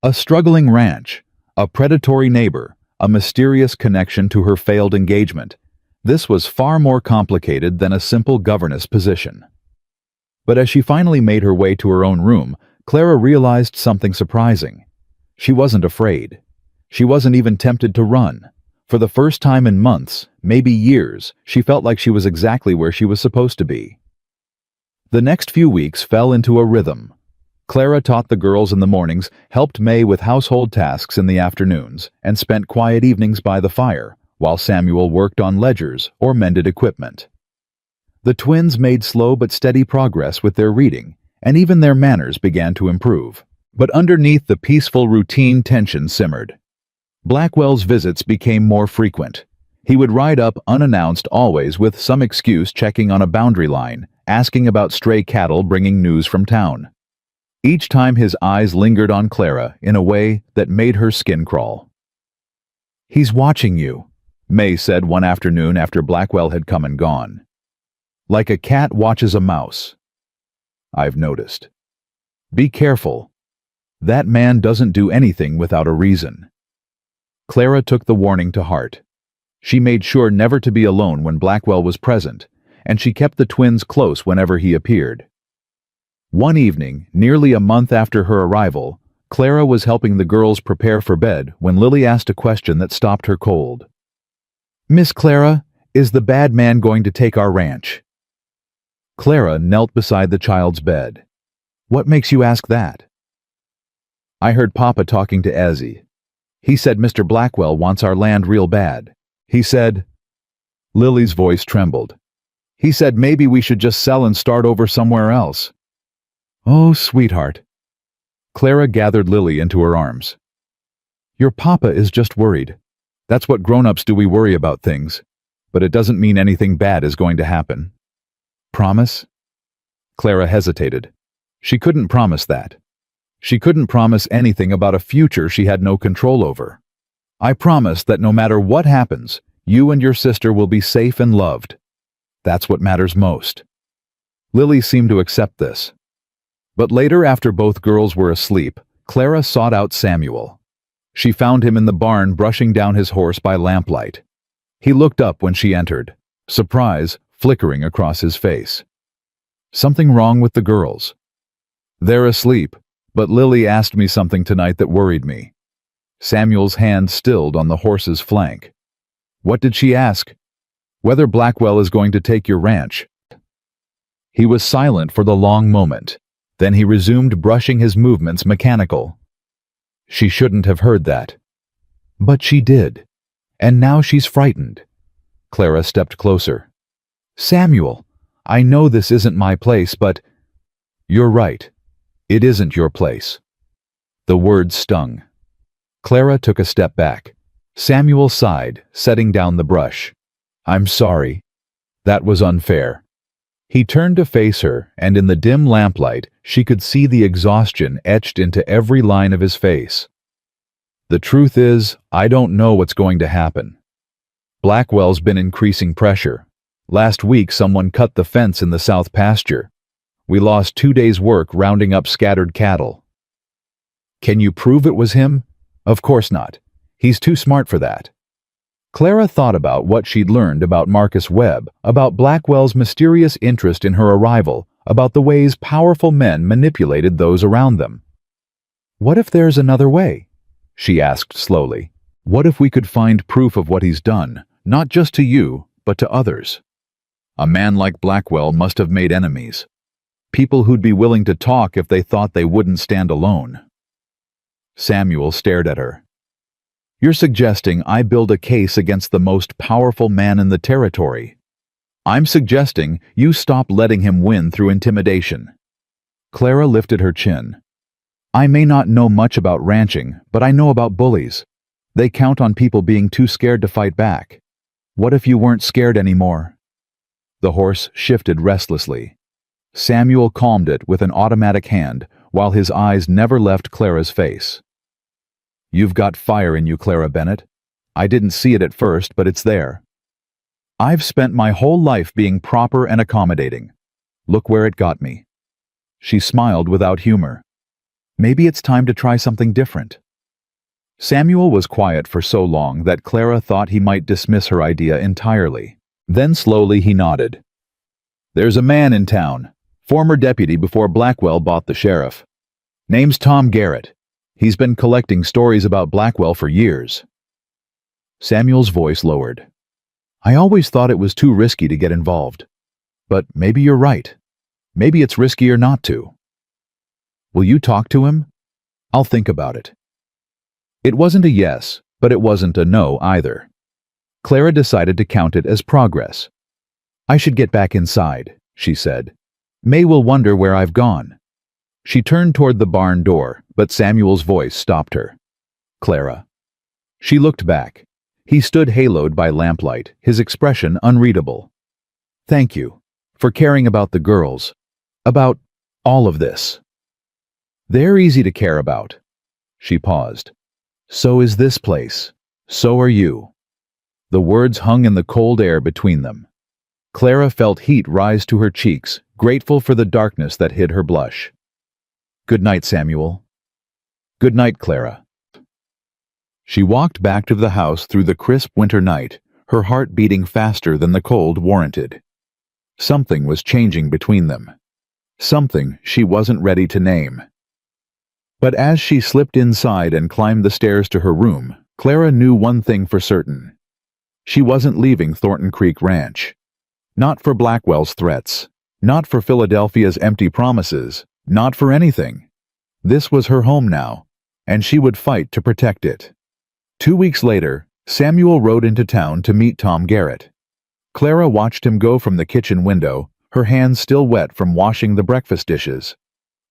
A struggling ranch, a predatory neighbor, a mysterious connection to her failed engagement. This was far more complicated than a simple governess position. But as she finally made her way to her own room, Clara realized something surprising. She wasn't afraid. She wasn't even tempted to run. For the first time in months, maybe years, she felt like she was exactly where she was supposed to be. The next few weeks fell into a rhythm. Clara taught the girls in the mornings, helped May with household tasks in the afternoons, and spent quiet evenings by the fire, while Samuel worked on ledgers or mended equipment. The twins made slow but steady progress with their reading, and even their manners began to improve. But underneath the peaceful routine, tension simmered. Blackwell's visits became more frequent. He would ride up unannounced, always with some excuse, checking on a boundary line, asking about stray cattle, bringing news from town. Each time his eyes lingered on Clara in a way that made her skin crawl. He's watching you, May said one afternoon after Blackwell had come and gone. Like a cat watches a mouse. I've noticed. Be careful. That man doesn't do anything without a reason. Clara took the warning to heart. She made sure never to be alone when Blackwell was present, and she kept the twins close whenever he appeared. One evening, nearly a month after her arrival, Clara was helping the girls prepare for bed when Lily asked a question that stopped her cold. Miss Clara, is the bad man going to take our ranch? Clara knelt beside the child's bed. What makes you ask that? I heard Papa talking to Ezzy. He said Mr. Blackwell wants our land real bad. He said... Lily's voice trembled. He said maybe we should just sell and start over somewhere else. Oh, sweetheart. Clara gathered Lily into her arms. Your papa is just worried. That's what grown-ups do, we worry about things. But it doesn't mean anything bad is going to happen. Promise? Clara hesitated. She couldn't promise that. She couldn't promise anything about a future she had no control over. I promise that no matter what happens, you and your sister will be safe and loved. That's what matters most. Lily seemed to accept this. But later, after both girls were asleep, Clara sought out Samuel. She found him in the barn brushing down his horse by lamplight. He looked up when she entered, surprise flickering across his face. "Something wrong with the girls?" "They're asleep, but Lily asked me something tonight that worried me." Samuel's hand stilled on the horse's flank. "What did she ask?" "Whether Blackwell is going to take your ranch." He was silent for the long moment. Then he resumed brushing his movements mechanical. She shouldn't have heard that. But she did. And now she's frightened. Clara stepped closer. "Samuel, I know this isn't my place, but—" "You're right. It isn't your place." The words stung. Clara took a step back. Samuel sighed, setting down the brush. "I'm sorry. That was unfair." He turned to face her, and in the dim lamplight, she could see the exhaustion etched into every line of his face. "The truth is, I don't know what's going to happen. Blackwell's been increasing pressure. Last week someone cut the fence in the south pasture. We lost 2 days' work rounding up scattered cattle." "Can you prove it was him?" "Of course not. He's too smart for that." Clara thought about what she'd learned about Marcus Webb, about Blackwell's mysterious interest in her arrival, about the ways powerful men manipulated those around them. "What if there's another way?" she asked slowly. "What if we could find proof of what he's done, not just to you, but to others? A man like Blackwell must have made enemies. People who'd be willing to talk if they thought they wouldn't stand alone." Samuel stared at her. "You're suggesting I build a case against the most powerful man in the territory. I'm suggesting you stop letting him win through intimidation." Clara lifted her chin. "I may not know much about ranching, but I know about bullies. They count on people being too scared to fight back. What if you weren't scared anymore?" The horse shifted restlessly. Samuel calmed it with an automatic hand, while his eyes never left Clara's face. "You've got fire in you, Clara Bennett. I didn't see it at first, but it's there. I've spent my whole life being proper and accommodating. Look where it got me." She smiled without humor. "Maybe it's time to try something different." Samuel was quiet for so long that Clara thought he might dismiss her idea entirely. Then slowly he nodded. "There's a man in town, former deputy before Blackwell bought the sheriff. Name's Tom Garrett. He's been collecting stories about Blackwell for years." Samuel's voice lowered. "I always thought it was too risky to get involved. But maybe you're right. Maybe it's riskier not to." "Will you talk to him?" "I'll think about it." It wasn't a yes, but it wasn't a no either. Clara decided to count it as progress. "I should get back inside," she said. "May will wonder where I've gone." She turned toward the barn door, but Samuel's voice stopped her. "Clara." She looked back. He stood haloed by lamplight, his expression unreadable. "Thank you for caring about the girls, about all of this." "They're easy to care about." She paused. "So is this place. So are you." The words hung in the cold air between them. Clara felt heat rise to her cheeks, grateful for the darkness that hid her blush. "Good night, Samuel." "Good night, Clara." She walked back to the house through the crisp winter night, her heart beating faster than the cold warranted. Something was changing between them. Something she wasn't ready to name. But as she slipped inside and climbed the stairs to her room, Clara knew one thing for certain. She wasn't leaving Thornton Creek Ranch. Not for Blackwell's threats. Not for Philadelphia's empty promises. Not for anything. This was her home now, and she would fight to protect it. 2 weeks later, Samuel rode into town to meet Tom Garrett. Clara watched him go from the kitchen window, her hands still wet from washing the breakfast dishes.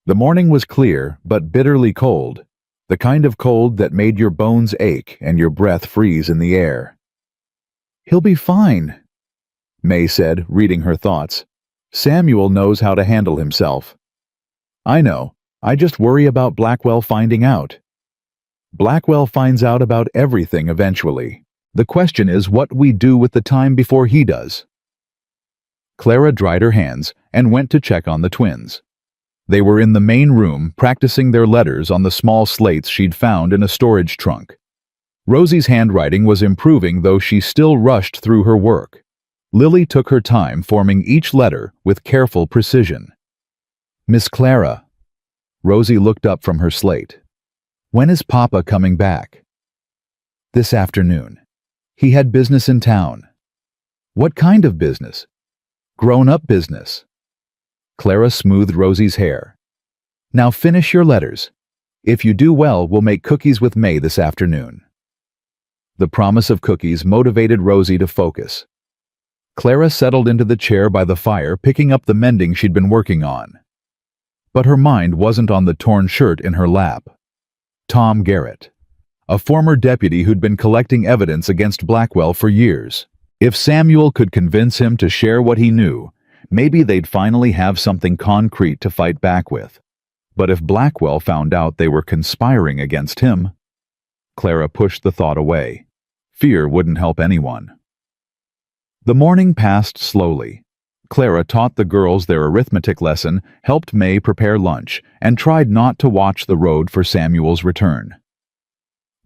The morning was clear, but bitterly cold, the kind of cold that made your bones ache and your breath freeze in the air. "He'll be fine," May said, reading her thoughts. "Samuel knows how to handle himself." "I know. I just worry about Blackwell finding out." "Blackwell finds out about everything eventually. The question is what we do with the time before he does." Clara dried her hands and went to check on the twins. They were in the main room practicing their letters on the small slates she'd found in a storage trunk. Rosie's handwriting was improving, though she still rushed through her work. Lily took her time forming each letter with careful precision. "Miss Clara." Rosie looked up from her slate. "When is Papa coming back?" "This afternoon. He had business in town." "What kind of business?" "Grown-up business." Clara smoothed Rosie's hair. "Now finish your letters. If you do well, we'll make cookies with May this afternoon." The promise of cookies motivated Rosie to focus. Clara settled into the chair by the fire, picking up the mending she'd been working on. But her mind wasn't on the torn shirt in her lap. Tom Garrett, a former deputy who'd been collecting evidence against Blackwell for years. If Samuel could convince him to share what he knew, maybe they'd finally have something concrete to fight back with. But if Blackwell found out they were conspiring against him, Clara pushed the thought away. Fear wouldn't help anyone. The morning passed slowly. Clara taught the girls their arithmetic lesson, helped May prepare lunch, and tried not to watch the road for Samuel's return.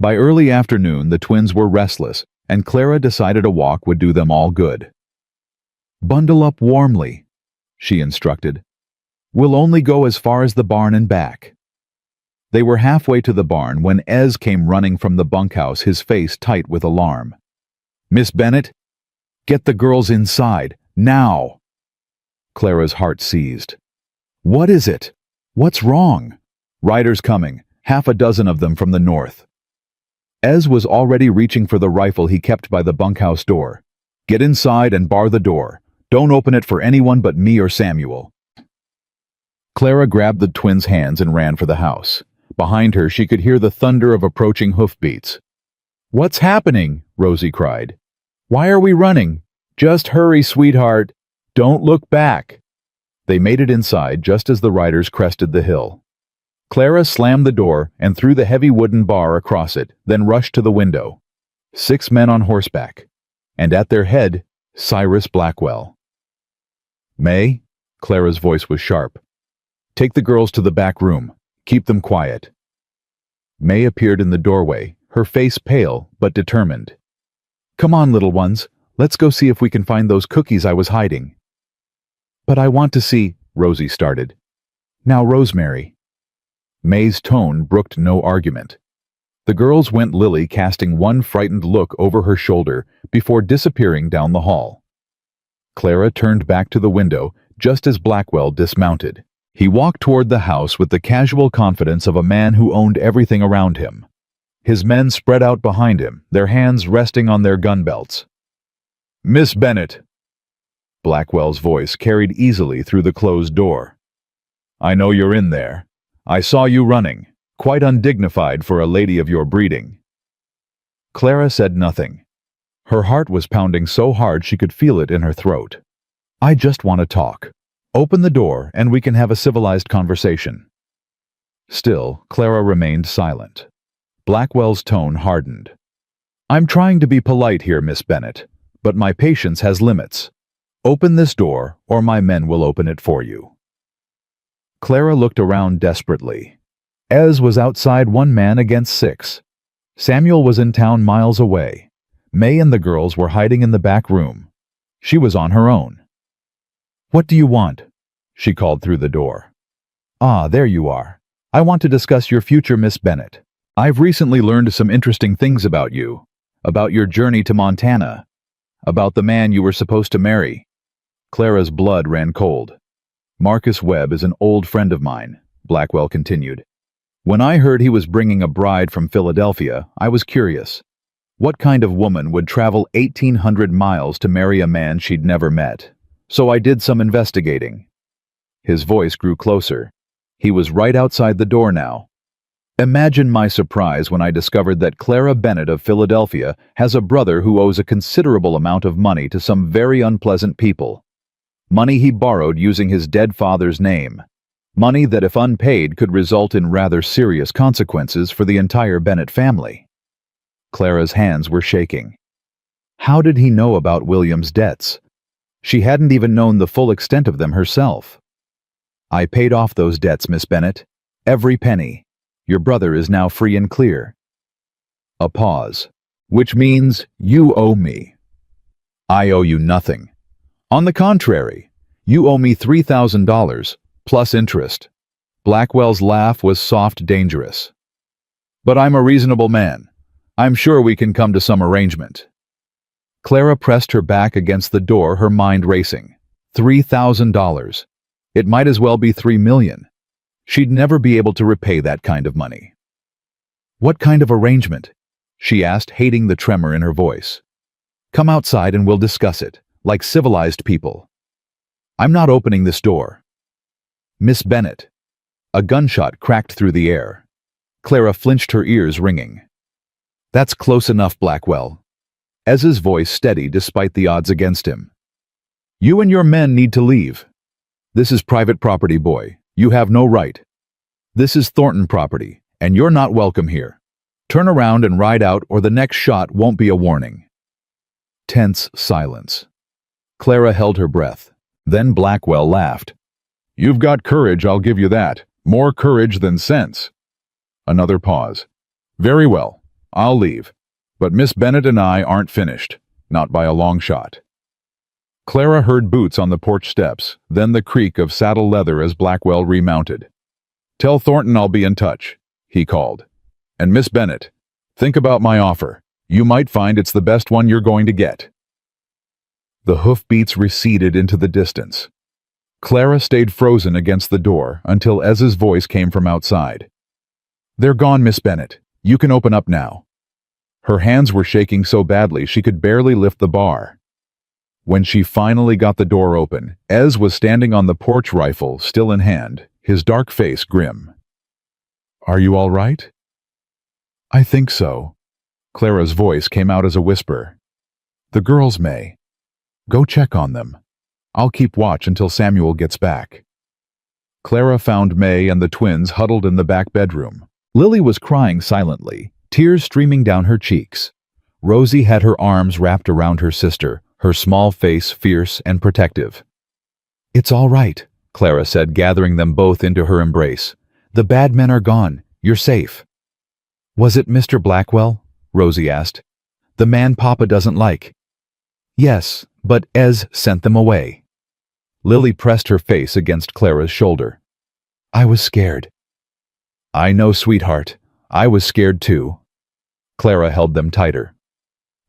By early afternoon, the twins were restless, and Clara decided a walk would do them all good. "Bundle up warmly," she instructed. "We'll only go as far as the barn and back." They were halfway to the barn when Ez came running from the bunkhouse, his face tight with alarm. "Miss Bennett, get the girls inside, now!" Clara's heart seized. "What is it? What's wrong?" "Riders coming, half a dozen of them from the north." Ez was already reaching for the rifle he kept by the bunkhouse door. "Get inside and bar the door. Don't open it for anyone but me or Samuel." Clara grabbed the twins' hands and ran for the house. Behind her, she could hear the thunder of approaching hoofbeats. "What's happening?" Rosie cried. "Why are we running?" "Just hurry, sweetheart. Don't look back." They made it inside just as the riders crested the hill. Clara slammed the door and threw the heavy wooden bar across it, then rushed to the window. 6 men on horseback, and at their head, Cyrus Blackwell. "May," Clara's voice was sharp. "Take the girls to the back room. Keep them quiet." May appeared in the doorway, her face pale but determined. "Come on, little ones. Let's go see if we can find those cookies I was hiding." "But I want to see," Rosie started. "Now, Rosemary." May's tone brooked no argument. The girls went Lily, casting one frightened look over her shoulder before disappearing down the hall. Clara turned back to the window just as Blackwell dismounted. He walked toward the house with the casual confidence of a man who owned everything around him. His men spread out behind him, their hands resting on their gun belts. "Miss Bennett." Blackwell's voice carried easily through the closed door. "I know you're in there. I saw you running, quite undignified for a lady of your breeding." Clara said nothing. Her heart was pounding so hard she could feel it in her throat. "I just want to talk. Open the door and we can have a civilized conversation." Still, Clara remained silent. Blackwell's tone hardened. "I'm trying to be polite here, Miss Bennett, but my patience has limits. Open this door or my men will open it for you." Clara looked around desperately. Ez was outside 1 man against 6. Samuel was in town miles away. May and the girls were hiding in the back room. She was on her own. "What do you want?" she called through the door. "Ah, there you are. I want to discuss your future, Miss Bennett. I've recently learned some interesting things about you, about your journey to Montana, about the man you were supposed to marry." Clara's blood ran cold. "Marcus Webb is an old friend of mine," Blackwell continued. "When I heard he was bringing a bride from Philadelphia, I was curious. What kind of woman would travel 1,800 miles to marry a man she'd never met? So I did some investigating." His voice grew closer. He was right outside the door now. "Imagine my surprise when I discovered that Clara Bennett of Philadelphia has a brother who owes a considerable amount of money to some very unpleasant people. Money he borrowed using his dead father's name. Money that, if unpaid, could result in rather serious consequences for the entire Bennett family." Clara's hands were shaking. How did he know about William's debts? She hadn't even known the full extent of them herself. I paid off those debts, Miss Bennett. Every penny. Your brother is now free and clear. A pause. Which means you owe me. I owe you nothing. On the contrary, you owe me $3,000, plus interest. Blackwell's laugh was soft, dangerous. But I'm a reasonable man. I'm sure we can come to some arrangement. Clara pressed her back against the door, her mind racing. $3,000. It might as well be $3 million. She'd never be able to repay that kind of money. What kind of arrangement? She asked, hating the tremor in her voice. Come outside and we'll discuss it, like civilized people. I'm not opening this door. Miss Bennett. A gunshot cracked through the air. Clara flinched, her ears ringing. That's close enough, Blackwell. Ez's voice steady despite the odds against him. You and your men need to leave. This is private property, boy. You have no right. This is Thornton property, and you're not welcome here. Turn around and ride out, or the next shot won't be a warning. Tense silence. Clara held her breath. Then Blackwell laughed. You've got courage, I'll give you that. More courage than sense. Another pause. Very well, I'll leave. But Miss Bennett and I aren't finished. Not by a long shot. Clara heard boots on the porch steps, then the creak of saddle leather as Blackwell remounted. Tell Thornton I'll be in touch, he called. And Miss Bennett, think about my offer. You might find it's the best one you're going to get. The hoofbeats receded into the distance. Clara stayed frozen against the door until Ez's voice came from outside. They're gone, Miss Bennett. You can open up now. Her hands were shaking so badly she could barely lift the bar. When she finally got the door open, Ez was standing on the porch, rifle still in hand, his dark face grim. Are you all right? I think so. Clara's voice came out as a whisper. The girls may. Go check on them. I'll keep watch until Samuel gets back. Clara found May and the twins huddled in the back bedroom. Lily was crying silently, tears streaming down her cheeks. Rosie had her arms wrapped around her sister, her small face fierce and protective. It's all right, Clara said, gathering them both into her embrace. The bad men are gone. You're safe. Was it Mr. Blackwell? Rosie asked. The man Papa doesn't like. Yes, but Ez sent them away. Lily pressed her face against Clara's shoulder. I was scared. I know, sweetheart. I was scared too. Clara held them tighter.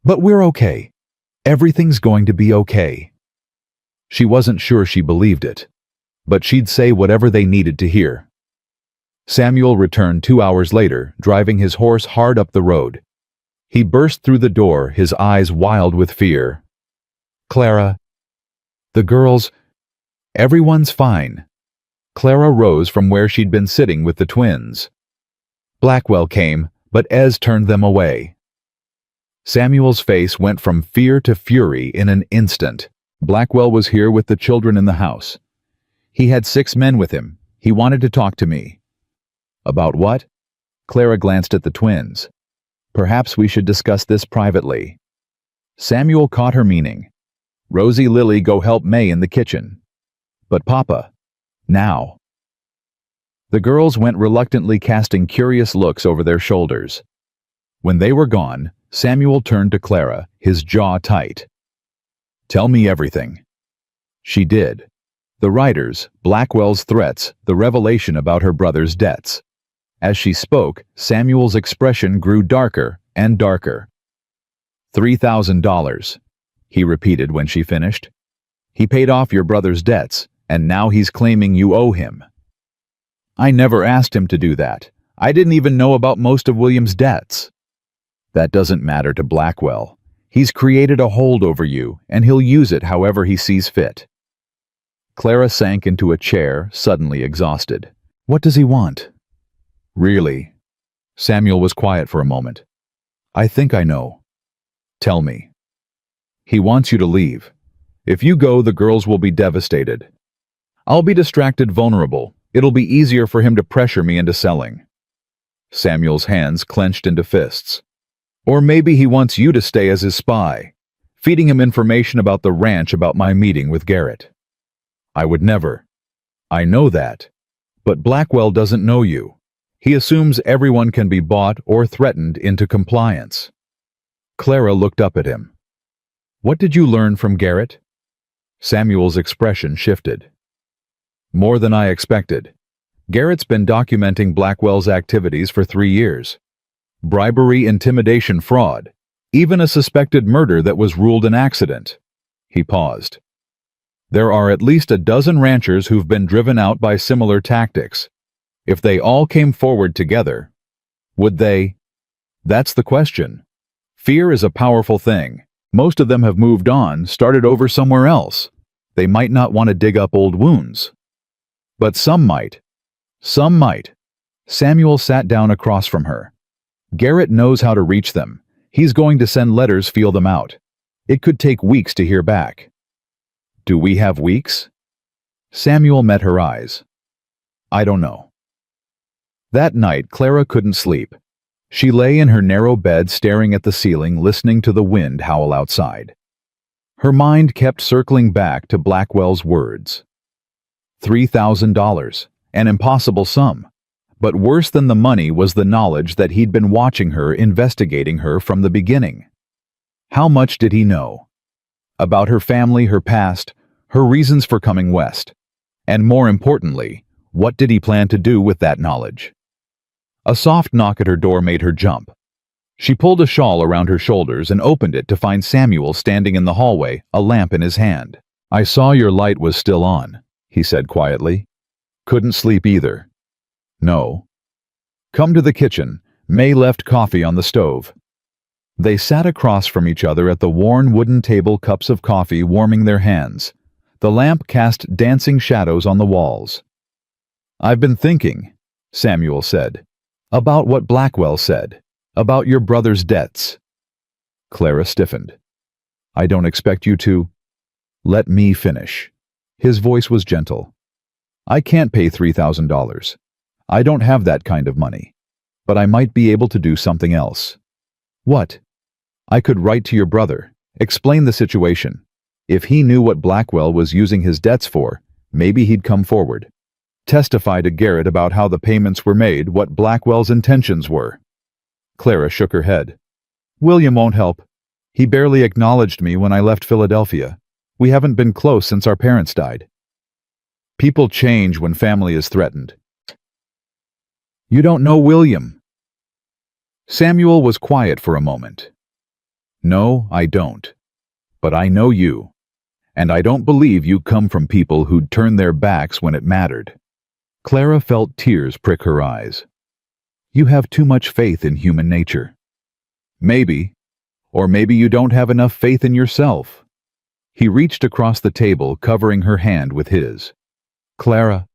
But we're okay. Everything's going to be okay. She wasn't sure she believed it, but she'd say whatever they needed to hear. Samuel returned 2 hours later, driving his horse hard up the road. He burst through the door, his eyes wild with fear. Clara. The girls. Everyone's fine. Clara rose from where she'd been sitting with the twins. Blackwell came, but Ez turned them away. Samuel's face went from fear to fury in an instant. Blackwell was here with the children in the house. He had 6 men with him. He wanted to talk to me. About what? Clara glanced at the twins. Perhaps we should discuss this privately. Samuel caught her meaning. Rosie, Lily, go help May in the kitchen. But Papa, now. The girls went reluctantly, casting curious looks over their shoulders. When they were gone, Samuel turned to Clara, his jaw tight. Tell me everything. She did. The writers, Blackwell's threats, the revelation about her brother's debts. As she spoke, Samuel's expression grew darker and darker. $3,000, he repeated when she finished. He paid off your brother's debts, and now he's claiming you owe him. I never asked him to do that. I didn't even know about most of William's debts. That doesn't matter to Blackwell. He's created a hold over you, and he'll use it however he sees fit. Clara sank into a chair, suddenly exhausted. What does he want? Really? Samuel was quiet for a moment. I think I know. Tell me. He wants you to leave. If you go, the girls will be devastated. I'll be distracted, vulnerable. It'll be easier for him to pressure me into selling. Samuel's hands clenched into fists. Or maybe he wants you to stay as his spy, feeding him information about the ranch, about my meeting with Garrett. I would never. I know that. But Blackwell doesn't know you. He assumes everyone can be bought or threatened into compliance. Clara looked up at him. What did you learn from Garrett? Samuel's expression shifted. More than I expected. Garrett's been documenting Blackwell's activities for 3 years. Bribery, intimidation, fraud. Even a suspected murder that was ruled an accident. He paused. There are at least a dozen ranchers who've been driven out by similar tactics. If they all came forward together, would they? That's the question. Fear is a powerful thing. Most of them have moved on, started over somewhere else. They might not want to dig up old wounds. But some might. Some might. Samuel sat down across from her. Garrett knows how to reach them. He's going to send letters, feel them out. It could take weeks to hear back. Do we have weeks? Samuel met her eyes. I don't know. That night, Clara couldn't sleep. She lay in her narrow bed staring at the ceiling, listening to the wind howl outside. Her mind kept circling back to Blackwell's words. $3,000, an impossible sum. But worse than the money was the knowledge that he'd been watching her, investigating her from the beginning. How much did he know? About her family, her past, her reasons for coming west. And more importantly, what did he plan to do with that knowledge? A soft knock at her door made her jump. She pulled a shawl around her shoulders and opened it to find Samuel standing in the hallway, a lamp in his hand. I saw your light was still on, he said quietly. Couldn't sleep either. No. Come to the kitchen. May left coffee on the stove. They sat across from each other at the worn wooden table, cups of coffee warming their hands. The lamp cast dancing shadows on the walls. I've been thinking, Samuel said, about what Blackwell said, about your brother's debts. Clara stiffened. I don't expect you to. Let me finish. His voice was gentle. I can't pay $3,000. I don't have that kind of money. But I might be able to do something else. What? I could write to your brother, explain the situation. If he knew what Blackwell was using his debts for, maybe he'd come forward. Testify to Garrett about how the payments were made, what Blackwell's intentions were. Clara shook her head. William won't help. He barely acknowledged me when I left Philadelphia. We haven't been close since our parents died. People change when family is threatened. You don't know William. Samuel was quiet for a moment. No, I don't. But I know you. And I don't believe you come from people who'd turn their backs when it mattered. Clara felt tears prick her eyes. You have too much faith in human nature. Maybe. Or maybe you don't have enough faith in yourself. He reached across the table, covering her hand with his. Clara,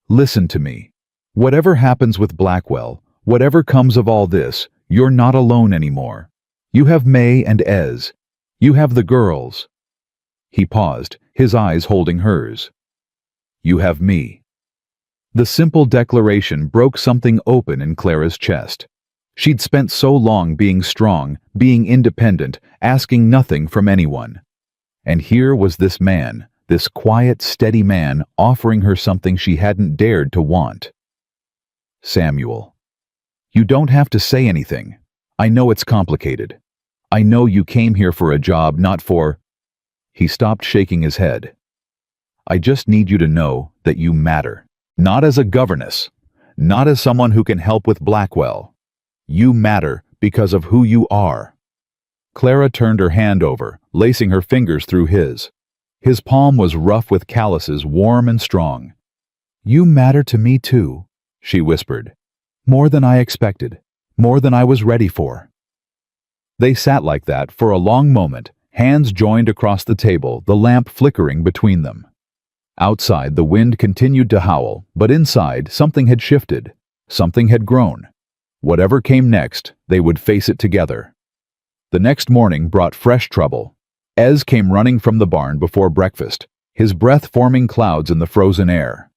listen to me. Whatever happens with Blackwell, whatever comes of all this, you're not alone anymore. You have May and Ez. You have the girls. He paused, his eyes holding hers. You have me. The simple declaration broke something open in Clara's chest. She'd spent so long being strong, being independent, asking nothing from anyone. And here was this man, this quiet, steady man, offering her something she hadn't dared to want. Samuel. You don't have to say anything. I know it's complicated. I know you came here for a job, not for... He stopped shaking his head. I just need you to know that you matter. Not as a governess. Not as someone who can help with Blackwell. You matter because of who you are. Clara turned her hand over, lacing her fingers through his. His palm was rough with calluses, warm and strong. You matter to me too, she whispered. More than I expected. More than I was ready for. They sat like that for a long moment, hands joined across the table, the lamp flickering between them. Outside, the wind continued to howl, but inside, something had shifted. Something had grown. Whatever came next, they would face it together. The next morning brought fresh trouble. Ez came running from the barn before breakfast, his breath forming clouds in the frozen air.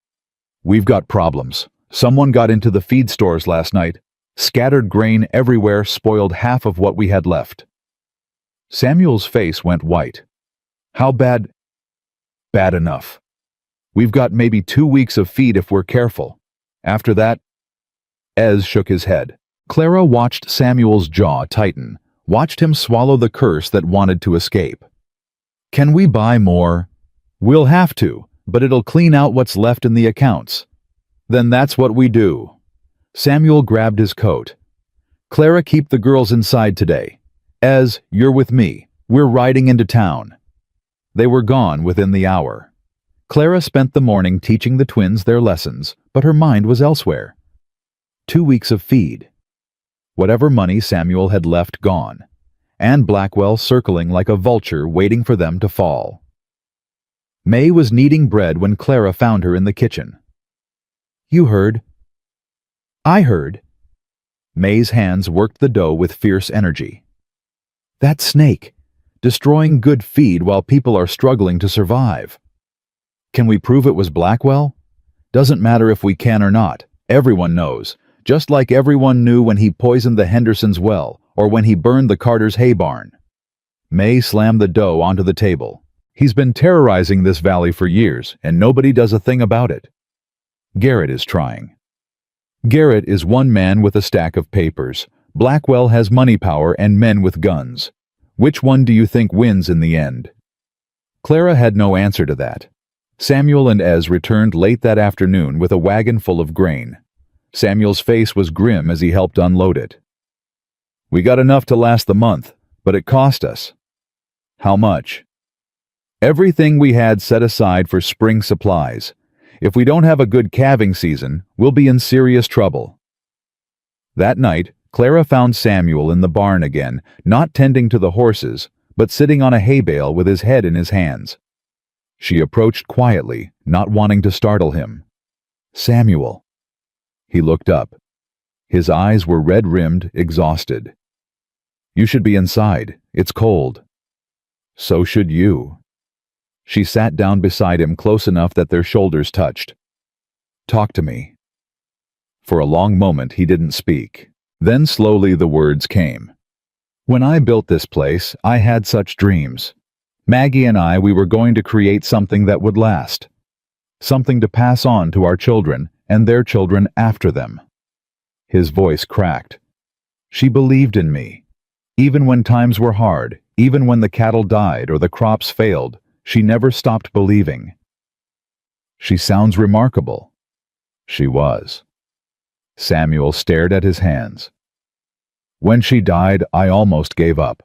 We've got problems. Someone got into the feed stores last night. Scattered grain everywhere, spoiled half of what we had left. Samuel's face went white. How bad? Bad enough. We've got maybe 2 weeks of feed if we're careful. After that, Ez shook his head. Clara watched Samuel's jaw tighten, watched him swallow the curse that wanted to escape. Can we buy more? We'll have to, but it'll clean out what's left in the accounts. Then that's what we do. Samuel grabbed his coat. Clara, keep the girls inside today. Ez, you're with me. We're riding into town. They were gone within the hour. Clara spent the morning teaching the twins their lessons, but her mind was elsewhere. 2 weeks of feed. Whatever money Samuel had left gone, and Blackwell circling like a vulture waiting for them to fall. May was kneading bread when Clara found her in the kitchen. You heard. I heard. May's hands worked the dough with fierce energy. That snake, destroying good feed while people are struggling to survive. Can we prove it was Blackwell? Doesn't matter if we can or not. Everyone knows. Just like everyone knew when he poisoned the Hendersons' well, or when he burned the Carters' hay barn. May slammed the dough onto the table. He's been terrorizing this valley for years, and nobody does a thing about it. Garrett is trying. Garrett is one man with a stack of papers. Blackwell has money power and men with guns. Which one do you think wins in the end? Clara had no answer to that. Samuel and Ez returned late that afternoon with a wagon full of grain. Samuel's face was grim as he helped unload it. We got enough to last the month, but it cost us. How much? Everything we had set aside for spring supplies. If we don't have a good calving season, we'll be in serious trouble. That night, Clara found Samuel in the barn again, not tending to the horses, but sitting on a hay bale with his head in his hands. She approached quietly, not wanting to startle him. Samuel. He looked up. His eyes were red-rimmed, exhausted. You should be inside. It's cold. So should you. She sat down beside him close enough that their shoulders touched. Talk to me. For a long moment he didn't speak. Then slowly the words came. When I built this place, I had such dreams. Maggie and I, we were going to create something that would last. Something to pass on to our children and their children after them. His voice cracked. She believed in me. Even when times were hard, even when the cattle died or the crops failed, she never stopped believing. She sounds remarkable. She was. Samuel stared at his hands. When she died, I almost gave up.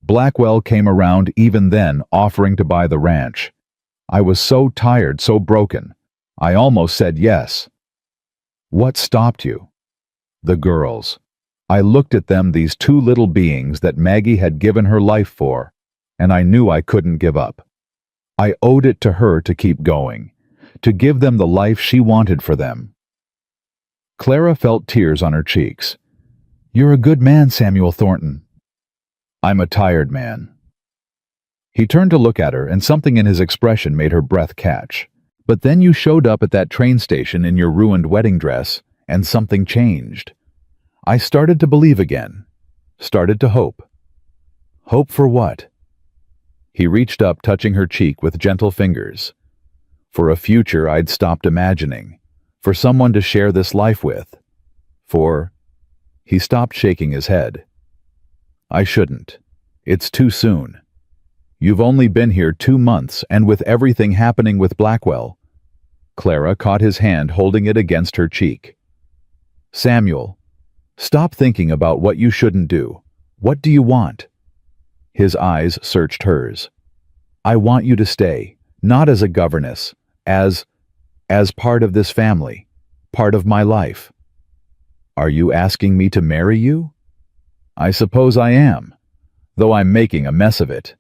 Blackwell came around even then, offering to buy the ranch. I was so tired, so broken. I almost said yes. What stopped you? The girls. I looked at them, these two little beings that Maggie had given her life for, and I knew I couldn't give up. I owed it to her to keep going, to give them the life she wanted for them. Clara felt tears on her cheeks. You're a good man, Samuel Thornton. I'm a tired man. He turned to look at her, and something in his expression made her breath catch. But then you showed up at that train station in your ruined wedding dress, and something changed. I started to believe again. Started to hope. Hope for what? He reached up, touching her cheek with gentle fingers. For a future I'd stopped imagining. For someone to share this life with. For... He stopped shaking his head. I shouldn't. It's too soon. You've only been here 2 months, and with everything happening with Blackwell. Clara caught his hand, holding it against her cheek. Samuel, stop thinking about what you shouldn't do. What do you want? His eyes searched hers. I want you to stay, not as a governess, as part of this family, part of my life. Are you asking me to marry you? I suppose I am, though I'm making a mess of it.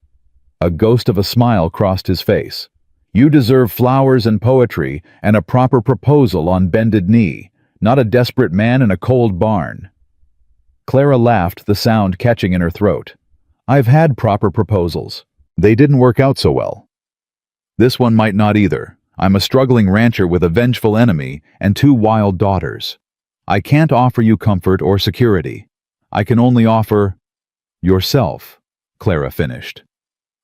A ghost of a smile crossed his face. You deserve flowers and poetry and a proper proposal on bended knee, not a desperate man in a cold barn. Clara laughed, the sound catching in her throat. I've had proper proposals. They didn't work out so well. This one might not either. I'm a struggling rancher with a vengeful enemy and 2 wild daughters. I can't offer you comfort or security. I can only offer... yourself, Clara finished.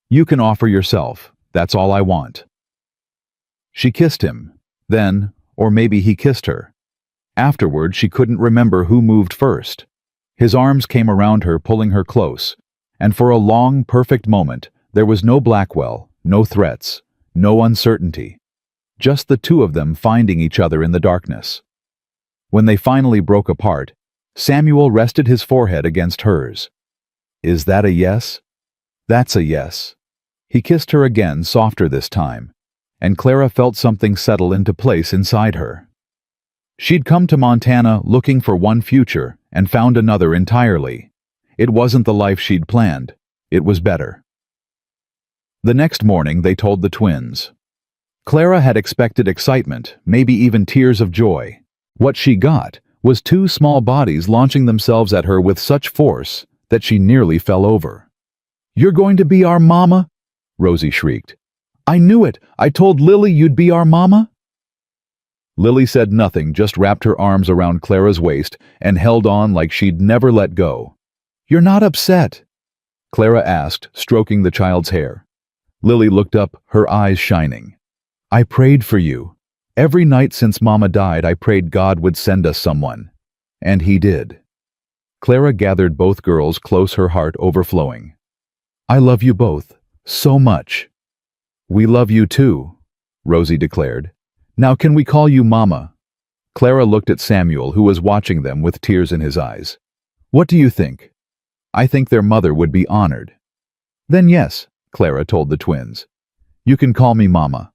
You can offer yourself. That's all I want. She She kissed him. Then, or maybe he kissed her. Afterward, she couldn't remember who moved first. His arms came around her, pulling her close, and for a long, perfect moment, there was no Blackwell, no threats, no uncertainty. Just the two of them finding each other in the darkness. When they finally broke apart, Samuel rested his forehead against hers. Is that a yes? That's a yes. He kissed her again, softer this time, and Clara felt something settle into place inside her. She'd come to Montana looking for one future and found another entirely. It wasn't the life she'd planned. It was better. The next morning, they told the twins. Clara had expected excitement, maybe even tears of joy. What she got was two small bodies launching themselves at her with such force that she nearly fell over. "You're going to be our mama?" Rosie shrieked. "I knew it! I told Lily you'd be our mama!" Lily said nothing, just wrapped her arms around Clara's waist and held on like she'd never let go. "You're not upset?" Clara asked, stroking the child's hair. Lily looked up, her eyes shining. "I prayed for you. Every night since Mama died, I prayed God would send us someone. And he did." Clara gathered both girls close, her heart overflowing. "I love you both, so much." "We love you too," Rosie declared. "Now can we call you Mama?" Clara looked at Samuel, who was watching them with tears in his eyes. "What do you think?" "I think their mother would be honored." "Then yes," Clara told the twins. "You can call me Mama."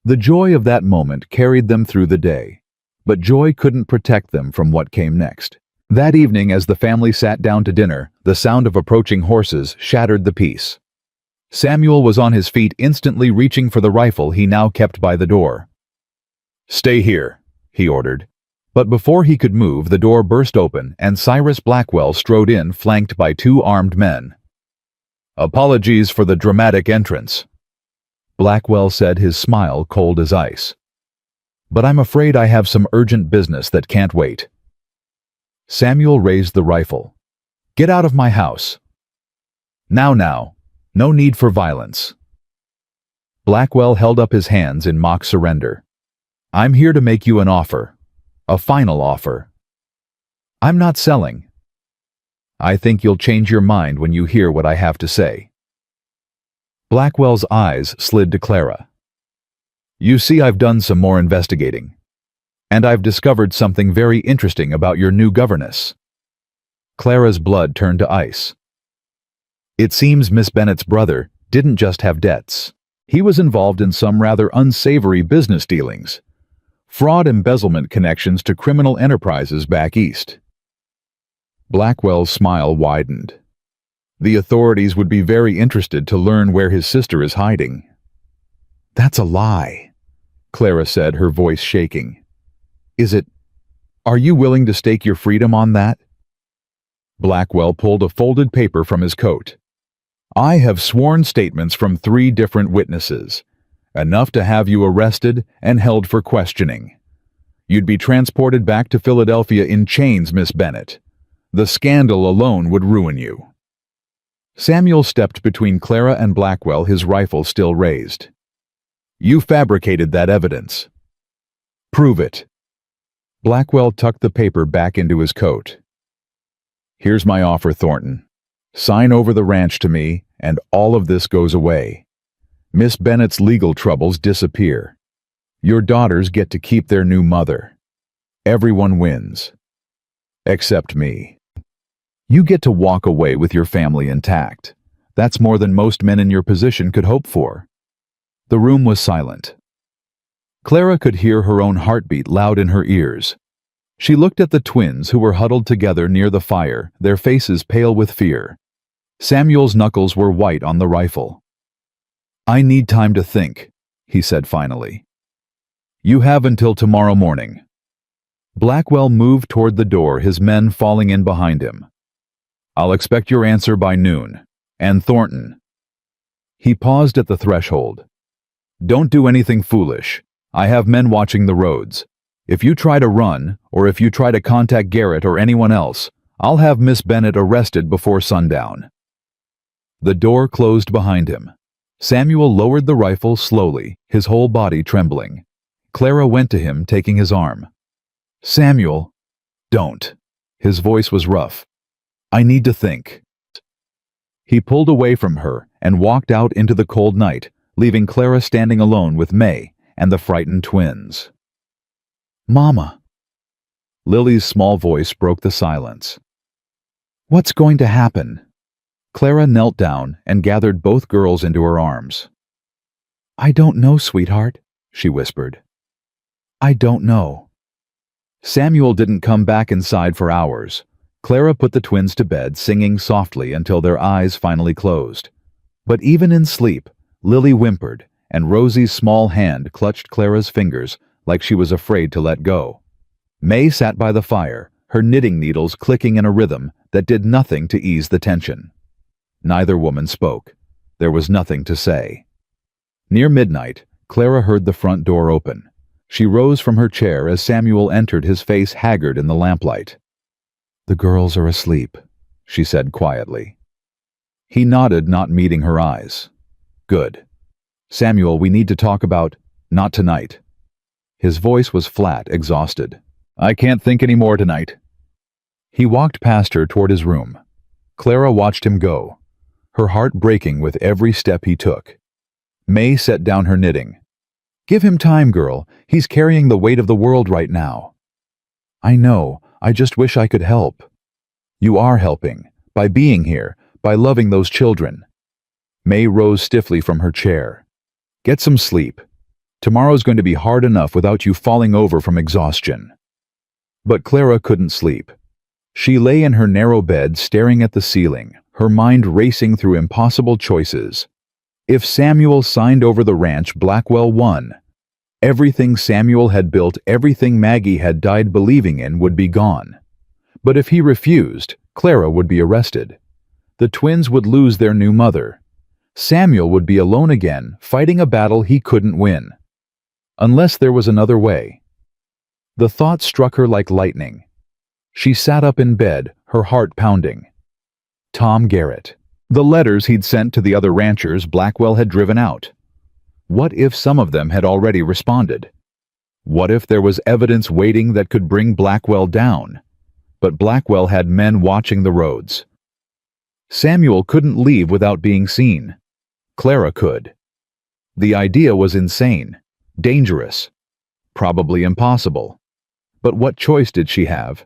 The joy of that moment carried them through the day, but joy couldn't protect them from what came next. That evening, as the family sat down to dinner, the sound of approaching horses shattered the peace. Samuel was on his feet, instantly reaching for the rifle he now kept by the door. "Stay here," he ordered. But before he could move, the door burst open and Cyrus Blackwell strode in, flanked by two armed men. "Apologies for the dramatic entrance," Blackwell said, his smile cold as ice. "But I'm afraid I have some urgent business that can't wait." Samuel raised the rifle. "Get out of my house." Now, no need for violence." Blackwell held up his hands in mock surrender. "I'm here to make you an offer. A final offer. I'm not selling. I think you'll change your mind when you hear what I have to say." Blackwell's eyes slid to Clara. "You see, I've done some more investigating, and I've discovered something very interesting about your new governess." Clara's blood turned to ice. It seems Miss Bennett's brother didn't just have debts. He was involved in some rather unsavory business dealings. Fraud, embezzlement, connections to criminal enterprises back east. Blackwell's smile widened. "The authorities would be very interested to learn where his sister is hiding." "That's a lie," Clara said, her voice shaking. Are you willing to stake your freedom on that?" Blackwell pulled a folded paper from his coat. "I have sworn statements from 3 different witnesses. Enough to have you arrested and held for questioning. You'd be transported back to Philadelphia in chains, Miss Bennett. The scandal alone would ruin you." Samuel stepped between Clara and Blackwell, his rifle still raised. "You fabricated that evidence." "Prove it." Blackwell tucked the paper back into his coat. "Here's my offer, Thornton. Sign over the ranch to me, and all of this goes away. Miss Bennett's legal troubles disappear. Your daughters get to keep their new mother. Everyone wins. Except me. You get to walk away with your family intact. That's more than most men in your position could hope for." The room was silent. Clara could hear her own heartbeat loud in her ears. She looked at the twins, who were huddled together near the fire, their faces pale with fear. Samuel's knuckles were white on the rifle. "I need time to think," he said finally. "You have until tomorrow morning." Blackwell moved toward the door, his men falling in behind him. "I'll expect your answer by noon. And Thornton." He paused at the threshold. "Don't do anything foolish. I have men watching the roads. If you try to run, or if you try to contact Garrett or anyone else, I'll have Miss Bennett arrested before sundown." The door closed behind him. Samuel lowered the rifle slowly, his whole body trembling. Clara went to him, taking his arm. "Samuel, don't." His voice was rough. "I need to think." He pulled away from her and walked out into the cold night, leaving Clara standing alone with May and the frightened twins. "Mama." Lily's small voice broke the silence. "What's going to happen?" Clara knelt down and gathered both girls into her arms. "I don't know, sweetheart," she whispered. "I don't know." Samuel didn't come back inside for hours. Clara put the twins to bed, singing softly until their eyes finally closed. But even in sleep, Lily whimpered, and Rosie's small hand clutched Clara's fingers like she was afraid to let go. May sat by the fire, her knitting needles clicking in a rhythm that did nothing to ease the tension. Neither woman spoke. There was nothing to say. Near midnight, Clara heard the front door open. She rose from her chair as Samuel entered, his face haggard in the lamplight. "The girls are asleep," she said quietly. He nodded, not meeting her eyes. "Good. Samuel, we need to talk about— not tonight." His voice was flat, exhausted. "I can't think any more tonight." He walked past her toward his room. Clara watched him go, her heart breaking with every step he took. May set down her knitting. "Give him time, girl. He's carrying the weight of the world right now." "I know. I just wish I could help." "You are helping. By being here. By loving those children." May rose stiffly from her chair. "Get some sleep. Tomorrow's going to be hard enough without you falling over from exhaustion." But Clara couldn't sleep. She lay in her narrow bed staring at the ceiling, her mind racing through impossible choices. If Samuel signed over the ranch, Blackwell won. Everything Samuel had built, everything Maggie had died believing in, would be gone. But if he refused, Clara would be arrested. The twins would lose their new mother. Samuel would be alone again, fighting a battle he couldn't win. Unless there was another way. The thought struck her like lightning. She sat up in bed, her heart pounding. Tom Garrett. The letters he'd sent to the other ranchers Blackwell had driven out. What if some of them had already responded? What if there was evidence waiting that could bring Blackwell down? But Blackwell had men watching the roads. Samuel couldn't leave without being seen. Clara could. The idea was insane, dangerous, probably impossible. But what choice did she have?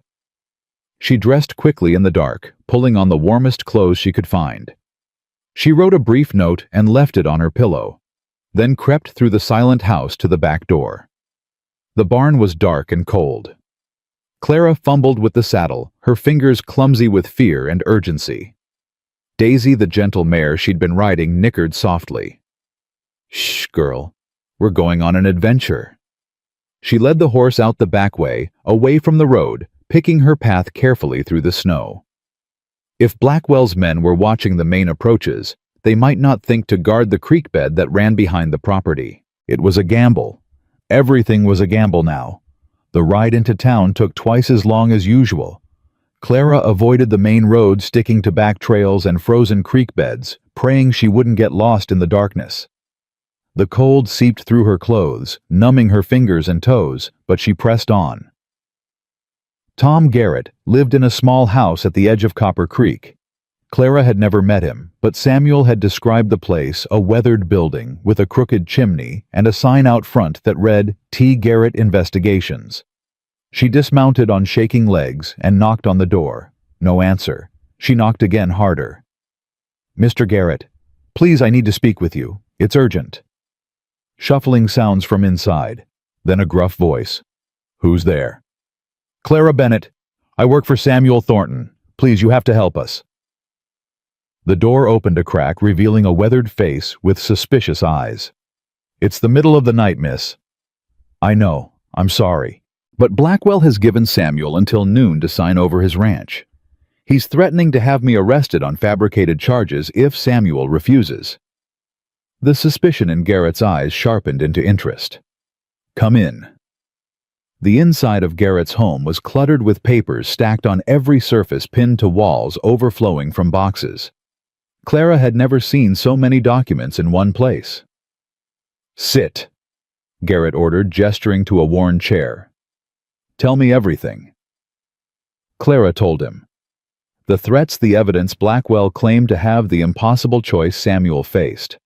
She dressed quickly in the dark, pulling on the warmest clothes she could find. She wrote a brief note and left it on her pillow, then crept through the silent house to the back door. The barn was dark and cold. Clara fumbled with the saddle, her fingers clumsy with fear and urgency. Daisy, the gentle mare she'd been riding, nickered softly. "Shh, girl. We're going on an adventure." She led the horse out the back way, away from the road, picking her path carefully through the snow. If Blackwell's men were watching the main approaches, they might not think to guard the creek bed that ran behind the property. It was a gamble. Everything was a gamble now. The ride into town took twice as long as usual. Clara avoided the main road, sticking to back trails and frozen creek beds, praying she wouldn't get lost in the darkness. The cold seeped through her clothes, numbing her fingers and toes, but she pressed on. Tom Garrett lived in a small house at the edge of Copper Creek. Clara had never met him, but Samuel had described the place, a weathered building with a crooked chimney and a sign out front that read, "T. Garrett Investigations." She dismounted on shaking legs and knocked on the door. No answer. She knocked again, harder. "Mr. Garrett, please, I need to speak with you. It's urgent." Shuffling sounds from inside, then a gruff voice. "Who's there?" "Clara Bennett. I work for Samuel Thornton. Please, you have to help us." The door opened a crack, revealing a weathered face with suspicious eyes. "It's the middle of the night, miss." "I know. I'm sorry. But Blackwell has given Samuel until noon to sign over his ranch. He's threatening to have me arrested on fabricated charges if Samuel refuses." The suspicion in Garrett's eyes sharpened into interest. "Come in." The inside of Garrett's home was cluttered with papers stacked on every surface, pinned to walls, overflowing from boxes. Clara had never seen so many documents in one place. "Sit," Garrett ordered, gesturing to a worn chair. "Tell me everything." Clara told him. The threats, the evidence. Blackwell claimed to have the impossible choice Samuel faced.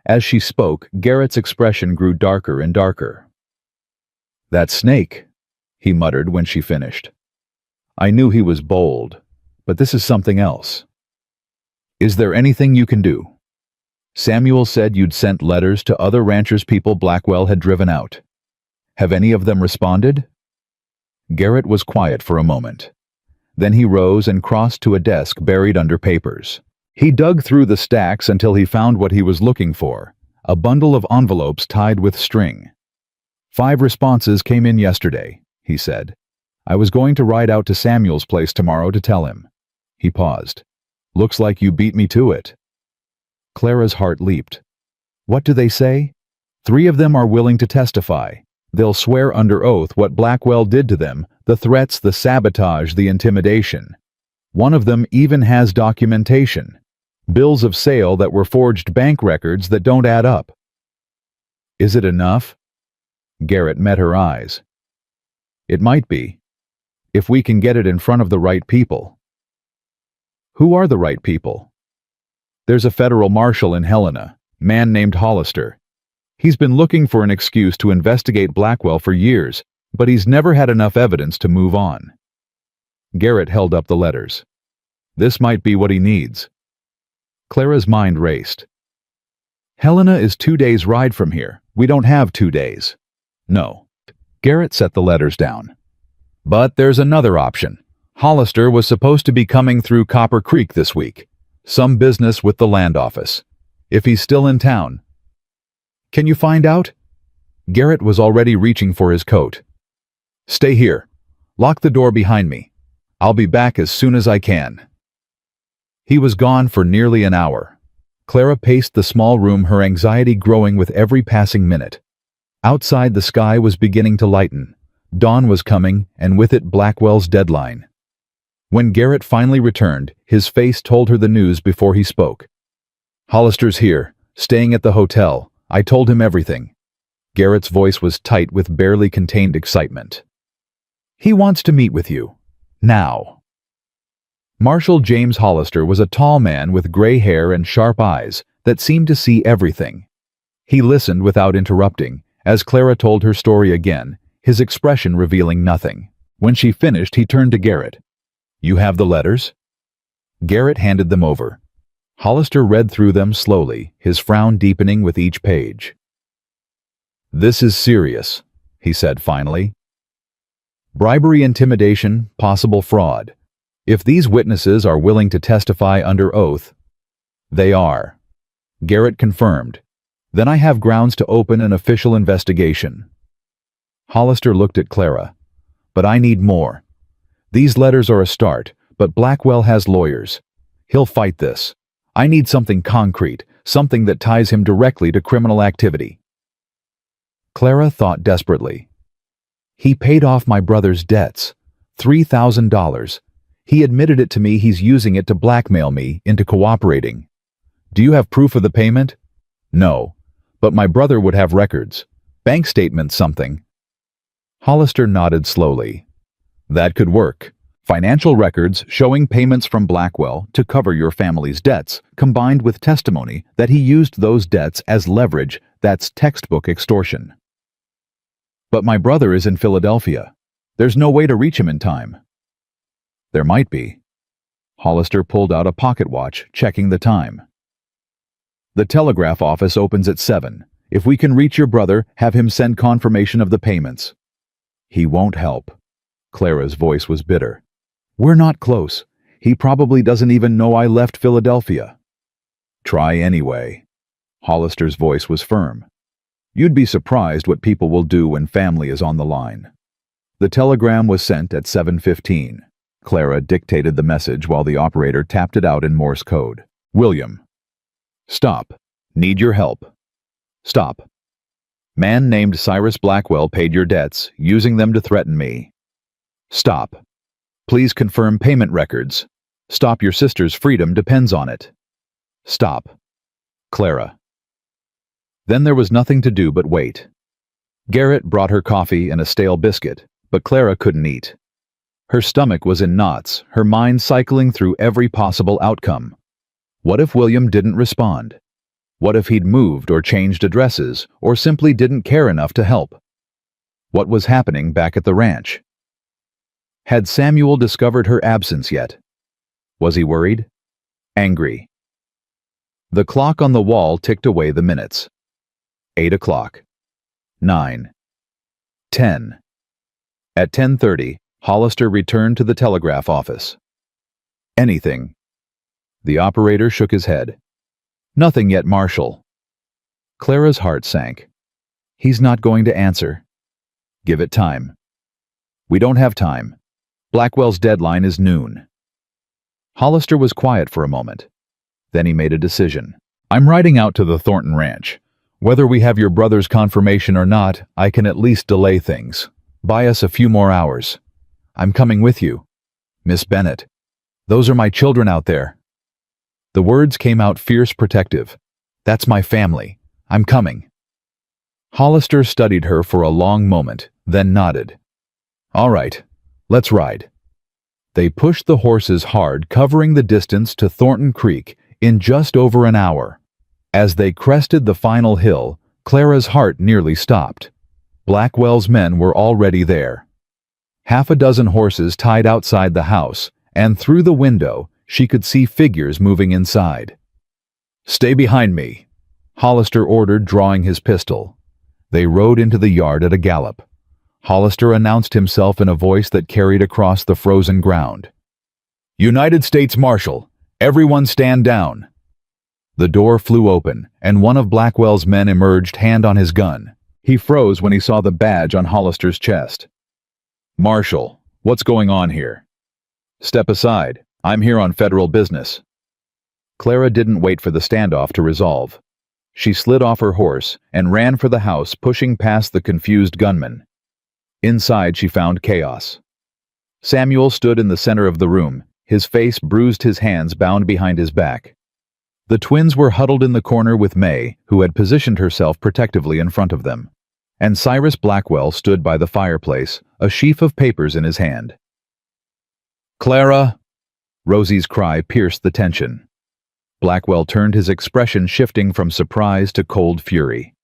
As she spoke, Garrett's expression grew darker and darker. "That snake," he muttered when she finished. "I knew he was bold, but this is something else. Is there anything you can do? Samuel said you'd sent letters to other ranchers people Blackwell had driven out. Have any of them responded?" Garrett was quiet for a moment. Then he rose and crossed to a desk buried under papers. He dug through the stacks until he found what he was looking for, a bundle of envelopes tied with string. "5 responses came in yesterday," he said. "I was going to ride out to Samuel's place tomorrow to tell him." He paused. "Looks like you beat me to it." Clara's heart leaped. "What do they say?" "3 of them are willing to testify. They'll swear under oath what Blackwell did to them, the threats, the sabotage, the intimidation. One of them even has documentation. Bills of sale that were forged, bank records that don't add up." "Is it enough?" Garrett met her eyes. "It might be, if we can get it in front of the right people." "Who are the right people?" "There's a federal marshal in Helena, man named Hollister. He's been looking for an excuse to investigate Blackwell for years, but he's never had enough evidence to move on." Garrett held up the letters. "This might be what he needs." Clara's mind raced. "Helena is 2 days' ride from here. We don't have 2 days." "No." Garrett set the letters down. "But there's another option. Hollister was supposed to be coming through Copper Creek this week. Some business with the land office. If he's still in town." "Can you find out?" Garrett was already reaching for his coat. "Stay here. Lock the door behind me. I'll be back as soon as I can." He was gone for nearly an hour. Clara paced the small room, her anxiety growing with every passing minute. Outside, the sky was beginning to lighten. Dawn was coming, and with it Blackwell's deadline. When Garrett finally returned, his face told her the news before he spoke. "Hollister's here, staying at the hotel. I told him everything." Garrett's voice was tight with barely contained excitement. "He wants to meet with you. Now." Marshal James Hollister was a tall man with gray hair and sharp eyes that seemed to see everything. He listened without interrupting, as Clara told her story again, his expression revealing nothing. When she finished, he turned to Garrett. "You have the letters?" Garrett handed them over. Hollister read through them slowly, his frown deepening with each page. "This is serious," he said finally. "Bribery, intimidation, possible fraud. If these witnesses are willing to testify under oath—" "They are," Garrett confirmed. "Then I have grounds to open an official investigation." Hollister looked at Clara. "But I need more. These letters are a start, but Blackwell has lawyers. He'll fight this. I need something concrete, something that ties him directly to criminal activity." Clara thought desperately. "He paid off my brother's debts. $3,000. He admitted it to me. He's using it to blackmail me into cooperating." "Do you have proof of the payment?" "No, but my brother would have records. Bank statements, something." Hollister nodded slowly. "That could work. Financial records showing payments from Blackwell to cover your family's debts, combined with testimony that he used those debts as leverage. That's textbook extortion." "But my brother is in Philadelphia. There's no way to reach him in time." "There might be." Hollister pulled out a pocket watch, checking the time. "The telegraph office opens at 7. If we can reach your brother, have him send confirmation of the payments." "He won't help." Clara's voice was bitter. "We're not close. He probably doesn't even know I left Philadelphia." "Try anyway." Hollister's voice was firm. "You'd be surprised what people will do when family is on the line." The telegram was sent at 7:15. Clara dictated the message while the operator tapped it out in Morse code. "William. Stop. Need your help. Stop. Man named Cyrus Blackwell paid your debts, using them to threaten me. Stop. Please confirm payment records. Stop. Your sister's freedom depends on it." Stop. Clara. Then there was nothing to do but wait. Garrett brought her coffee and a stale biscuit, but Clara couldn't eat. Her stomach was in knots, her mind cycling through every possible outcome. What if William didn't respond? What if he'd moved or changed addresses, or simply didn't care enough to help? What was happening back at the ranch? Had Samuel discovered her absence yet? Was he worried? Angry? The clock on the wall ticked away the minutes. 8 o'clock. 9. 10. At 10:30, Hollister returned to the telegraph office. Anything? The operator shook his head. Nothing yet, Marshal. Clara's heart sank. He's not going to answer. Give it time. We don't have time. Blackwell's deadline is noon. Hollister was quiet for a moment. Then he made a decision. I'm riding out to the Thornton Ranch. Whether we have your brother's confirmation or not, I can at least delay things. Buy us a few more hours. I'm coming with you. Miss Bennett. Those are my children out there. The words came out fierce protective. That's my family. I'm coming. Hollister studied her for a long moment, then nodded. All right, let's ride. They pushed the horses hard, covering the distance to Thornton Creek in just over an hour. As they crested the final hill, Clara's heart nearly stopped. Blackwell's men were already there. Half a dozen horses tied outside the house, and through the window, she could see figures moving inside. Stay behind me, Hollister ordered, drawing his pistol. They rode into the yard at a gallop. Hollister announced himself in a voice that carried across the frozen ground. United States Marshal, everyone stand down. The door flew open, and one of Blackwell's men emerged, hand on his gun. He froze when he saw the badge on Hollister's chest. Marshal, what's going on here? Step aside. I'm here on federal business. Clara didn't wait for the standoff to resolve. She slid off her horse and ran for the house, pushing past the confused gunman. Inside, she found chaos. Samuel stood in the center of the room, his face bruised, his hands bound behind his back. The twins were huddled in the corner with May, who had positioned herself protectively in front of them. And Cyrus Blackwell stood by the fireplace, a sheaf of papers in his hand. Clara! Rosie's cry pierced the tension. Blackwell turned, his expression shifting from surprise to cold fury.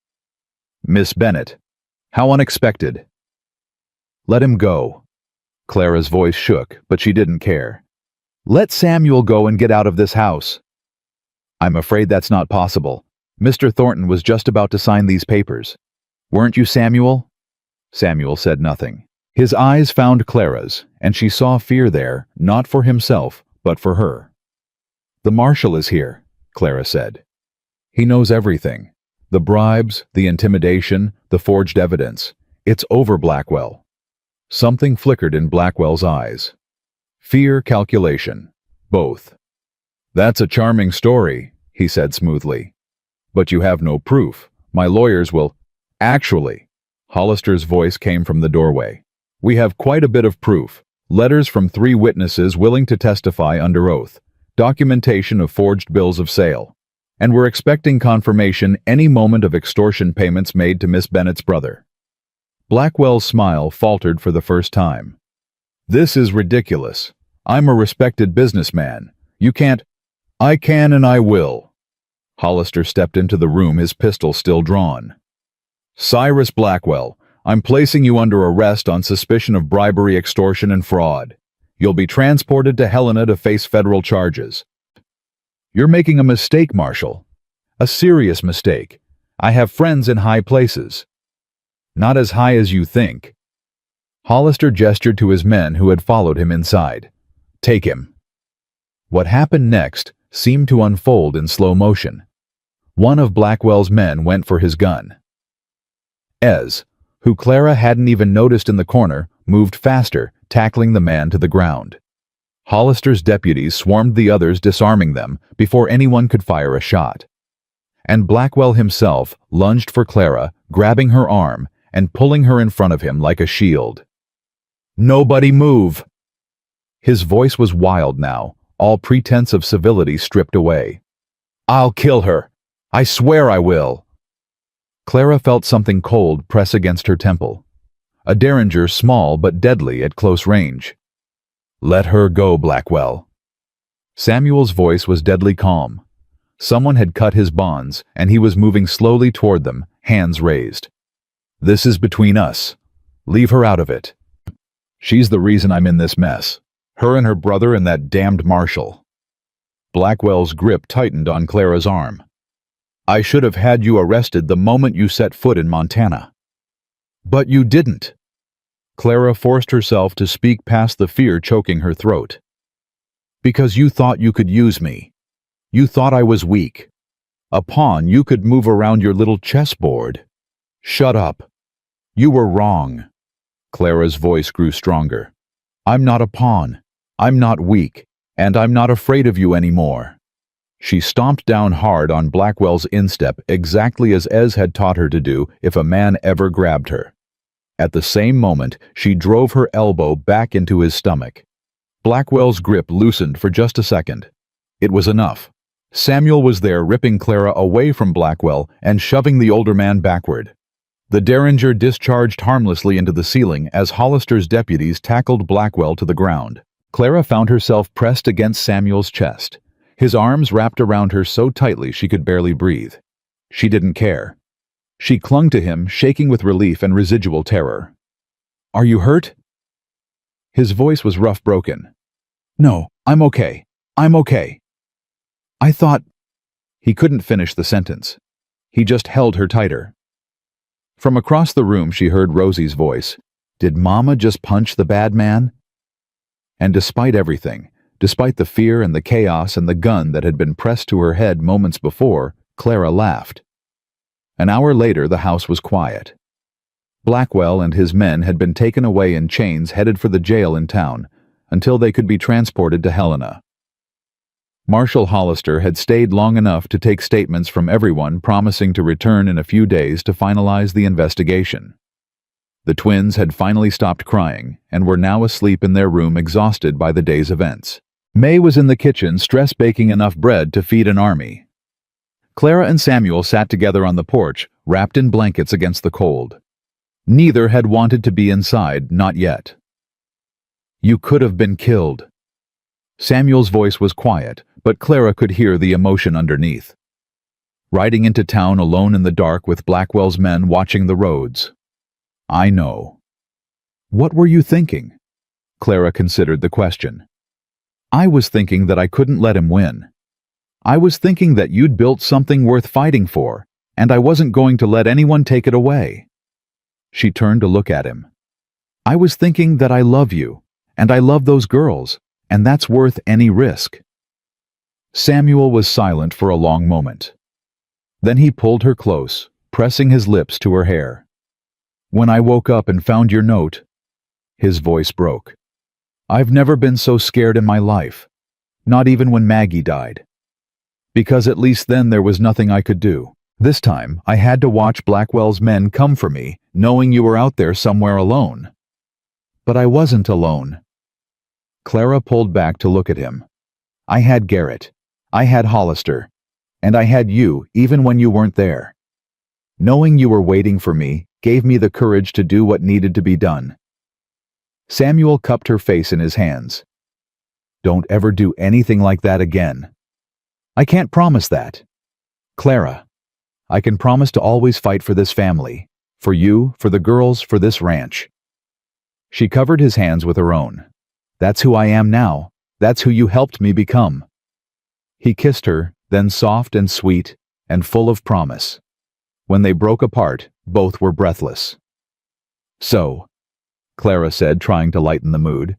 Miss Bennett, how unexpected. Let him go. Clara's voice shook, but she didn't care. Let Samuel go and get out of this house. I'm afraid that's not possible. Mr. Thornton was just about to sign these papers. Weren't you, Samuel? Samuel said nothing. His eyes found Clara's, and she saw fear there, not for himself, but for her. The Marshal is here, Clara said. He knows everything. The bribes, the intimidation, the forged evidence. It's over, Blackwell. Something flickered in Blackwell's eyes. Fear, calculation. Both. That's a charming story, he said smoothly. But you have no proof. My lawyers will... Actually, Hollister's voice came from the doorway. We have quite a bit of proof. Letters from 3 witnesses willing to testify under oath. Documentation of forged bills of sale. And we're expecting confirmation any moment of extortion payments made to Miss Bennett's brother. Blackwell's smile faltered for the first time. This is ridiculous. I'm a respected businessman. You can't... I can and I will. Hollister stepped into the room, his pistol still drawn. Cyrus Blackwell, I'm placing you under arrest on suspicion of bribery, extortion, and fraud. You'll be transported to Helena to face federal charges. You're making a mistake, Marshal. A serious mistake. I have friends in high places. Not as high as you think. Hollister gestured to his men who had followed him inside. Take him. What happened next seemed to unfold in slow motion. One of Blackwell's men went for his gun. Ez, who Clara hadn't even noticed in the corner, moved faster, tackling the man to the ground. Hollister's deputies swarmed the others, disarming them before anyone could fire a shot. And Blackwell himself lunged for Clara, grabbing her arm and pulling her in front of him like a shield. Nobody move! His voice was wild now, all pretense of civility stripped away. I'll kill her. I swear I will. Clara felt something cold press against her temple. A derringer small but deadly at close range. Let her go, Blackwell. Samuel's voice was deadly calm. Someone had cut his bonds, and he was moving slowly toward them, hands raised. This is between us. Leave her out of it. She's the reason I'm in this mess. Her and her brother and that damned Marshall. Blackwell's grip tightened on Clara's arm. I should have had you arrested the moment you set foot in Montana. But you didn't. Clara forced herself to speak past the fear choking her throat. Because you thought you could use me. You thought I was weak. A pawn you could move around your little chessboard. Shut up. You were wrong. Clara's voice grew stronger. I'm not a pawn. I'm not weak. And I'm not afraid of you anymore. She stomped down hard on Blackwell's instep exactly as Ez had taught her to do if a man ever grabbed her. At the same moment, she drove her elbow back into his stomach. Blackwell's grip loosened for just a second. It was enough. Samuel was there ripping Clara away from Blackwell and shoving the older man backward. The derringer discharged harmlessly into the ceiling as Hollister's deputies tackled Blackwell to the ground. Clara found herself pressed against Samuel's chest. His arms wrapped around her so tightly she could barely breathe. She didn't care. She clung to him, shaking with relief and residual terror. Are you hurt? His voice was rough, broken. No, I'm okay. I'm okay. I thought... He couldn't finish the sentence. He just held her tighter. From across the room she heard Rosie's voice. Did Mama just punch the bad man? And despite everything, despite the fear and the chaos and the gun that had been pressed to her head moments before, Clara laughed. An hour later the house was quiet. Blackwell and his men had been taken away in chains headed for the jail in town, until they could be transported to Helena. Marshal Hollister had stayed long enough to take statements from everyone promising to return in a few days to finalize the investigation. The twins had finally stopped crying and were now asleep in their room exhausted by the day's events. May was in the kitchen stress baking enough bread to feed an army. Clara and Samuel sat together on the porch, wrapped in blankets against the cold. Neither had wanted to be inside, not yet. You could have been killed. Samuel's voice was quiet, but Clara could hear the emotion underneath. Riding into town alone in the dark with Blackwell's men watching the roads. I know. What were you thinking? Clara considered the question. I was thinking that I couldn't let him win. I was thinking that you'd built something worth fighting for, and I wasn't going to let anyone take it away. She turned to look at him. I was thinking that I love you, and I love those girls, and that's worth any risk. Samuel was silent for a long moment. Then he pulled her close, pressing his lips to her hair. When I woke up and found your note, his voice broke. I've never been so scared in my life, not even when Maggie died. Because at least then there was nothing I could do. This time, I had to watch Blackwell's men come for me, knowing you were out there somewhere alone. But I wasn't alone. Clara pulled back to look at him. I had Garrett. I had Hollister. And I had you, even when you weren't there. Knowing you were waiting for me gave me the courage to do what needed to be done. Samuel cupped her face in his hands. Don't ever do anything like that again. I can't promise that. Clara, I can promise to always fight for this family, for you, for the girls, for this ranch. She covered his hands with her own. That's who I am now. That's who you helped me become. He kissed her, then soft and sweet and full of promise. When they broke apart, both were breathless. So, Clara said, trying to lighten the mood,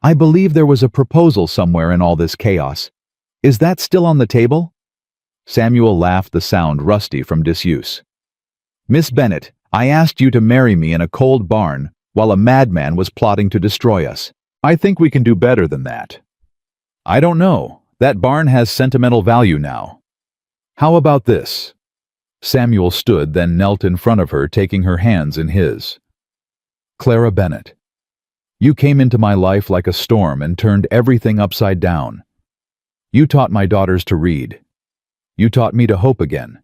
I believe there was a proposal somewhere in all this chaos. Is that still on the table? Samuel laughed, the sound rusty from disuse. Miss Bennett, I asked you to marry me in a cold barn while a madman was plotting to destroy us. I think we can do better than that. I don't know. That barn has sentimental value now. How about this? Samuel stood, then knelt in front of her, taking her hands in his. Clara Bennett, you came into my life like a storm and turned everything upside down. You taught my daughters to read. You taught me to hope again.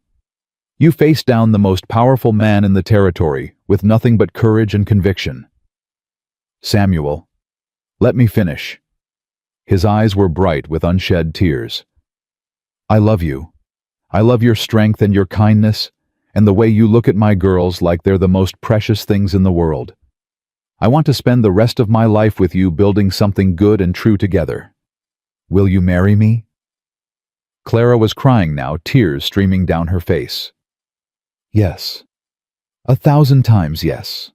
You faced down the most powerful man in the territory with nothing but courage and conviction. Samuel, let me finish. His eyes were bright with unshed tears. I love you. I love your strength and your kindness, and the way you look at my girls like they're the most precious things in the world. I want to spend the rest of my life with you building something good and true together. Will you marry me? Clara was crying now, tears streaming down her face. Yes. 1,000 times yes.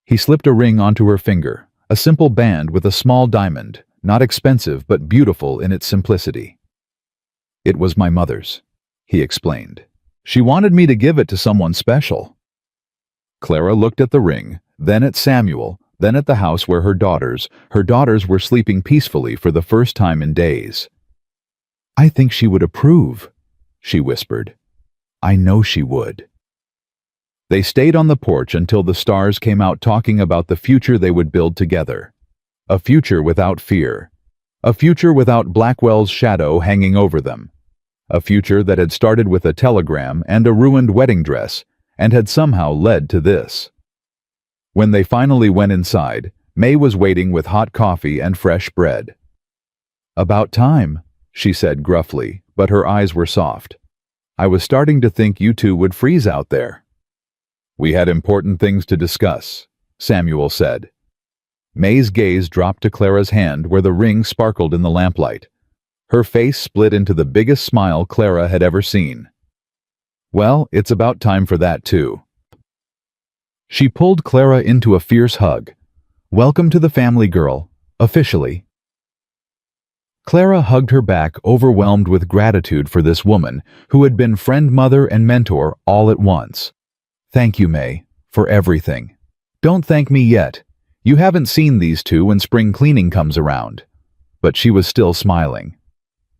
He slipped a ring onto her finger, a simple band with a small diamond, not expensive but beautiful in its simplicity. It was my mother's, he explained. She wanted me to give it to someone special. Clara looked at the ring, then at Samuel, then at the house where her daughters were sleeping peacefully for the first time in days. I think she would approve, she whispered. I know she would. They stayed on the porch until the stars came out talking about the future they would build together. A future without fear. A future without Blackwell's shadow hanging over them. A future that had started with a telegram and a ruined wedding dress and had somehow led to this. When they finally went inside, May was waiting with hot coffee and fresh bread. About time, she said gruffly, but her eyes were soft. I was starting to think you two would freeze out there. We had important things to discuss, Samuel said. May's gaze dropped to Clara's hand where the ring sparkled in the lamplight. Her face split into the biggest smile Clara had ever seen. Well, it's about time for that too. She pulled Clara into a fierce hug. Welcome to the family, girl, officially. Clara hugged her back, overwhelmed with gratitude for this woman who had been friend, mother, and mentor all at once. Thank you, May, for everything. Don't thank me yet. You haven't seen these two when spring cleaning comes around. But she was still smiling.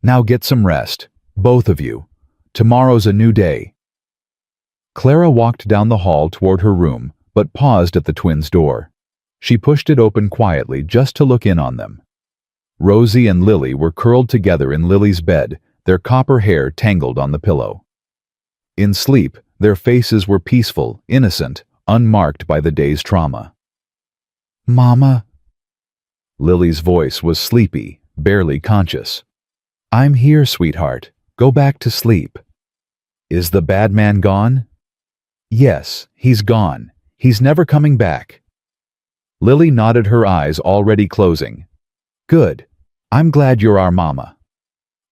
Now get some rest, both of you. Tomorrow's a new day. Clara walked down the hall toward her room, but paused at the twins' door. She pushed it open quietly just to look in on them. Rosie and Lily were curled together in Lily's bed, their copper hair tangled on the pillow. In sleep, their faces were peaceful, innocent, unmarked by the day's trauma. Mama. Lily's voice was sleepy, barely conscious. I'm here, sweetheart. Go back to sleep. Is the bad man gone? Yes, he's gone. He's never coming back. Lily nodded, her eyes already closing. Good. I'm glad you're our mama.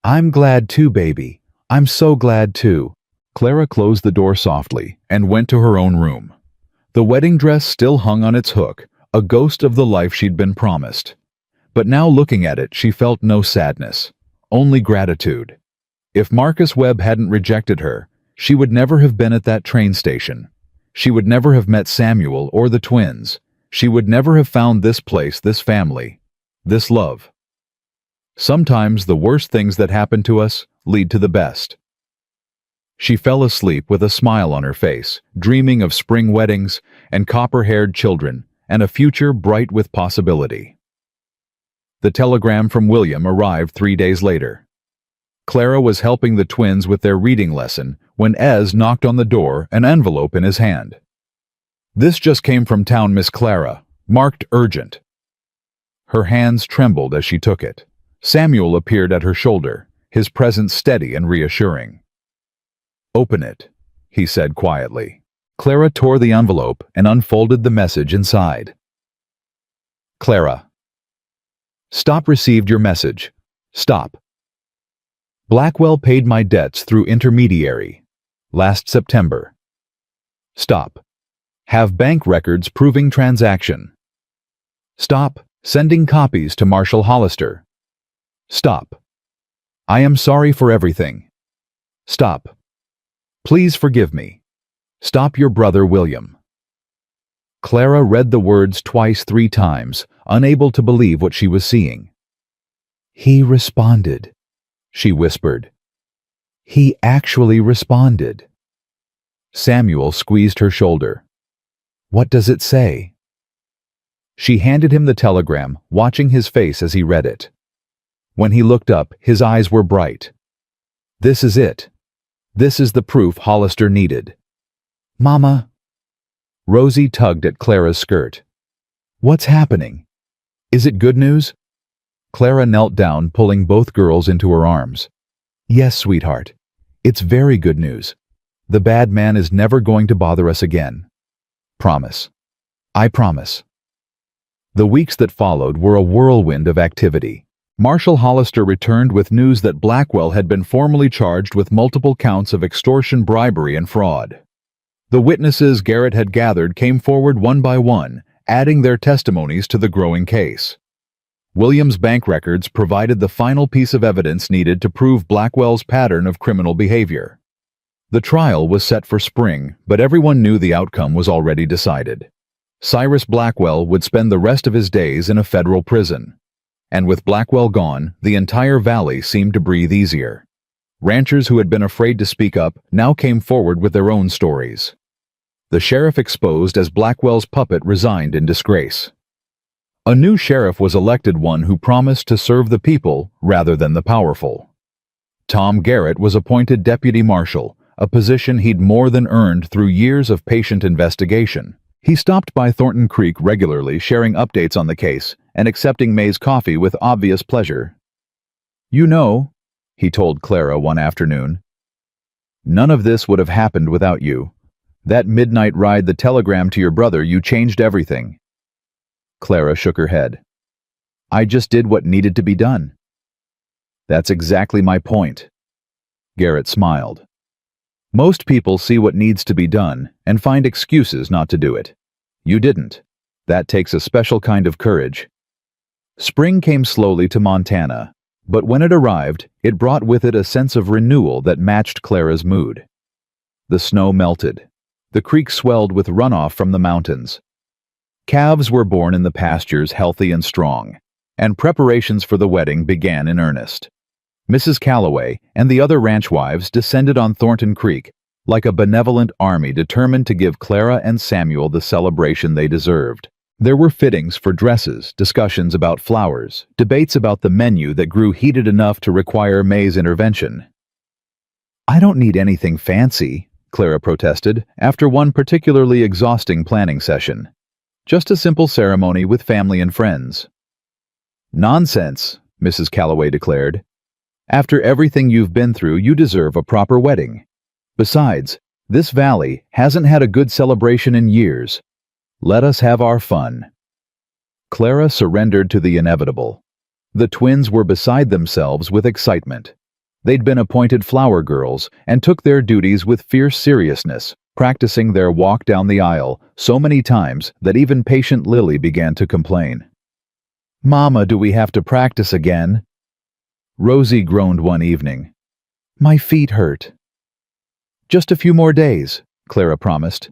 I'm glad too, baby. I'm so glad too. Clara closed the door softly and went to her own room. The wedding dress still hung on its hook, a ghost of the life she'd been promised. But now looking at it, she felt no sadness, only gratitude. If Marcus Webb hadn't rejected her, she would never have been at that train station. She would never have met Samuel or the twins. She would never have found this place, this family, this love. Sometimes the worst things that happen to us lead to the best. She fell asleep with a smile on her face, dreaming of spring weddings and copper-haired children and a future bright with possibility. The telegram from William arrived 3 days later. Clara was helping the twins with their reading lesson when Ez knocked on the door, an envelope in his hand. This just came from town, Miss Clara, marked urgent. Her hands trembled as she took it. Samuel appeared at her shoulder, his presence steady and reassuring. Open it, he said quietly. Clara tore the envelope and unfolded the message inside. Clara. Stop received your message. Stop. Blackwell paid my debts through intermediary. Last September. Stop. Have bank records proving transaction. Stop sending copies to Marshall Hollister. Stop. I am sorry for everything. Stop. Please forgive me. Stop your brother William. Clara read the words twice, 3 times, unable to believe what she was seeing. He responded, she whispered. He actually responded. Samuel squeezed her shoulder. What does it say? She handed him the telegram, watching his face as he read it. When he looked up, his eyes were bright. This is it. This is the proof Hollister needed. Mama. Rosie tugged at Clara's skirt. What's happening? Is it good news? Clara knelt down, pulling both girls into her arms. Yes, sweetheart. It's very good news. The bad man is never going to bother us again. Promise. I promise. The weeks that followed were a whirlwind of activity. Marshal Hollister returned with news that Blackwell had been formally charged with multiple counts of extortion, bribery, and fraud. The witnesses Garrett had gathered came forward one by one, adding their testimonies to the growing case. Williams' bank records provided the final piece of evidence needed to prove Blackwell's pattern of criminal behavior. The trial was set for spring, but everyone knew the outcome was already decided. Cyrus Blackwell would spend the rest of his days in a federal prison. And with Blackwell gone, the entire valley seemed to breathe easier. Ranchers who had been afraid to speak up now came forward with their own stories. The sheriff exposed as Blackwell's puppet resigned in disgrace. A new sheriff was elected, one who promised to serve the people rather than the powerful. Tom Garrett was appointed deputy marshal, a position he'd more than earned through years of patient investigation. He stopped by Thornton Creek regularly, sharing updates on the case and accepting May's coffee with obvious pleasure. You know, he told Clara one afternoon, none of this would have happened without you. That midnight ride, the telegram to your brother, you changed everything. Clara shook her head. I just did what needed to be done. That's exactly my point. Garrett smiled. Most people see what needs to be done and find excuses not to do it. You didn't. That takes a special kind of courage. Spring came slowly to Montana, but when it arrived, it brought with it a sense of renewal that matched Clara's mood. The snow melted. The creek swelled with runoff from the mountains. Calves were born in the pastures, healthy and strong, and preparations for the wedding began in earnest. Mrs. Calloway and the other ranch wives descended on Thornton Creek like a benevolent army determined to give Clara and Samuel the celebration they deserved. There were fittings for dresses, discussions about flowers, debates about the menu that grew heated enough to require May's intervention. I don't need anything fancy, Clara protested after one particularly exhausting planning session. Just a simple ceremony with family and friends. Nonsense, Mrs. Calloway declared. After everything you've been through, you deserve a proper wedding. Besides, this valley hasn't had a good celebration in years. Let us have our fun. Clara surrendered to the inevitable. The twins were beside themselves with excitement. They'd been appointed flower girls and took their duties with fierce seriousness, practicing their walk down the aisle so many times that even patient Lily began to complain. Mama, do we have to practice again? Rosie groaned one evening. My feet hurt. Just a few more days, Clara promised.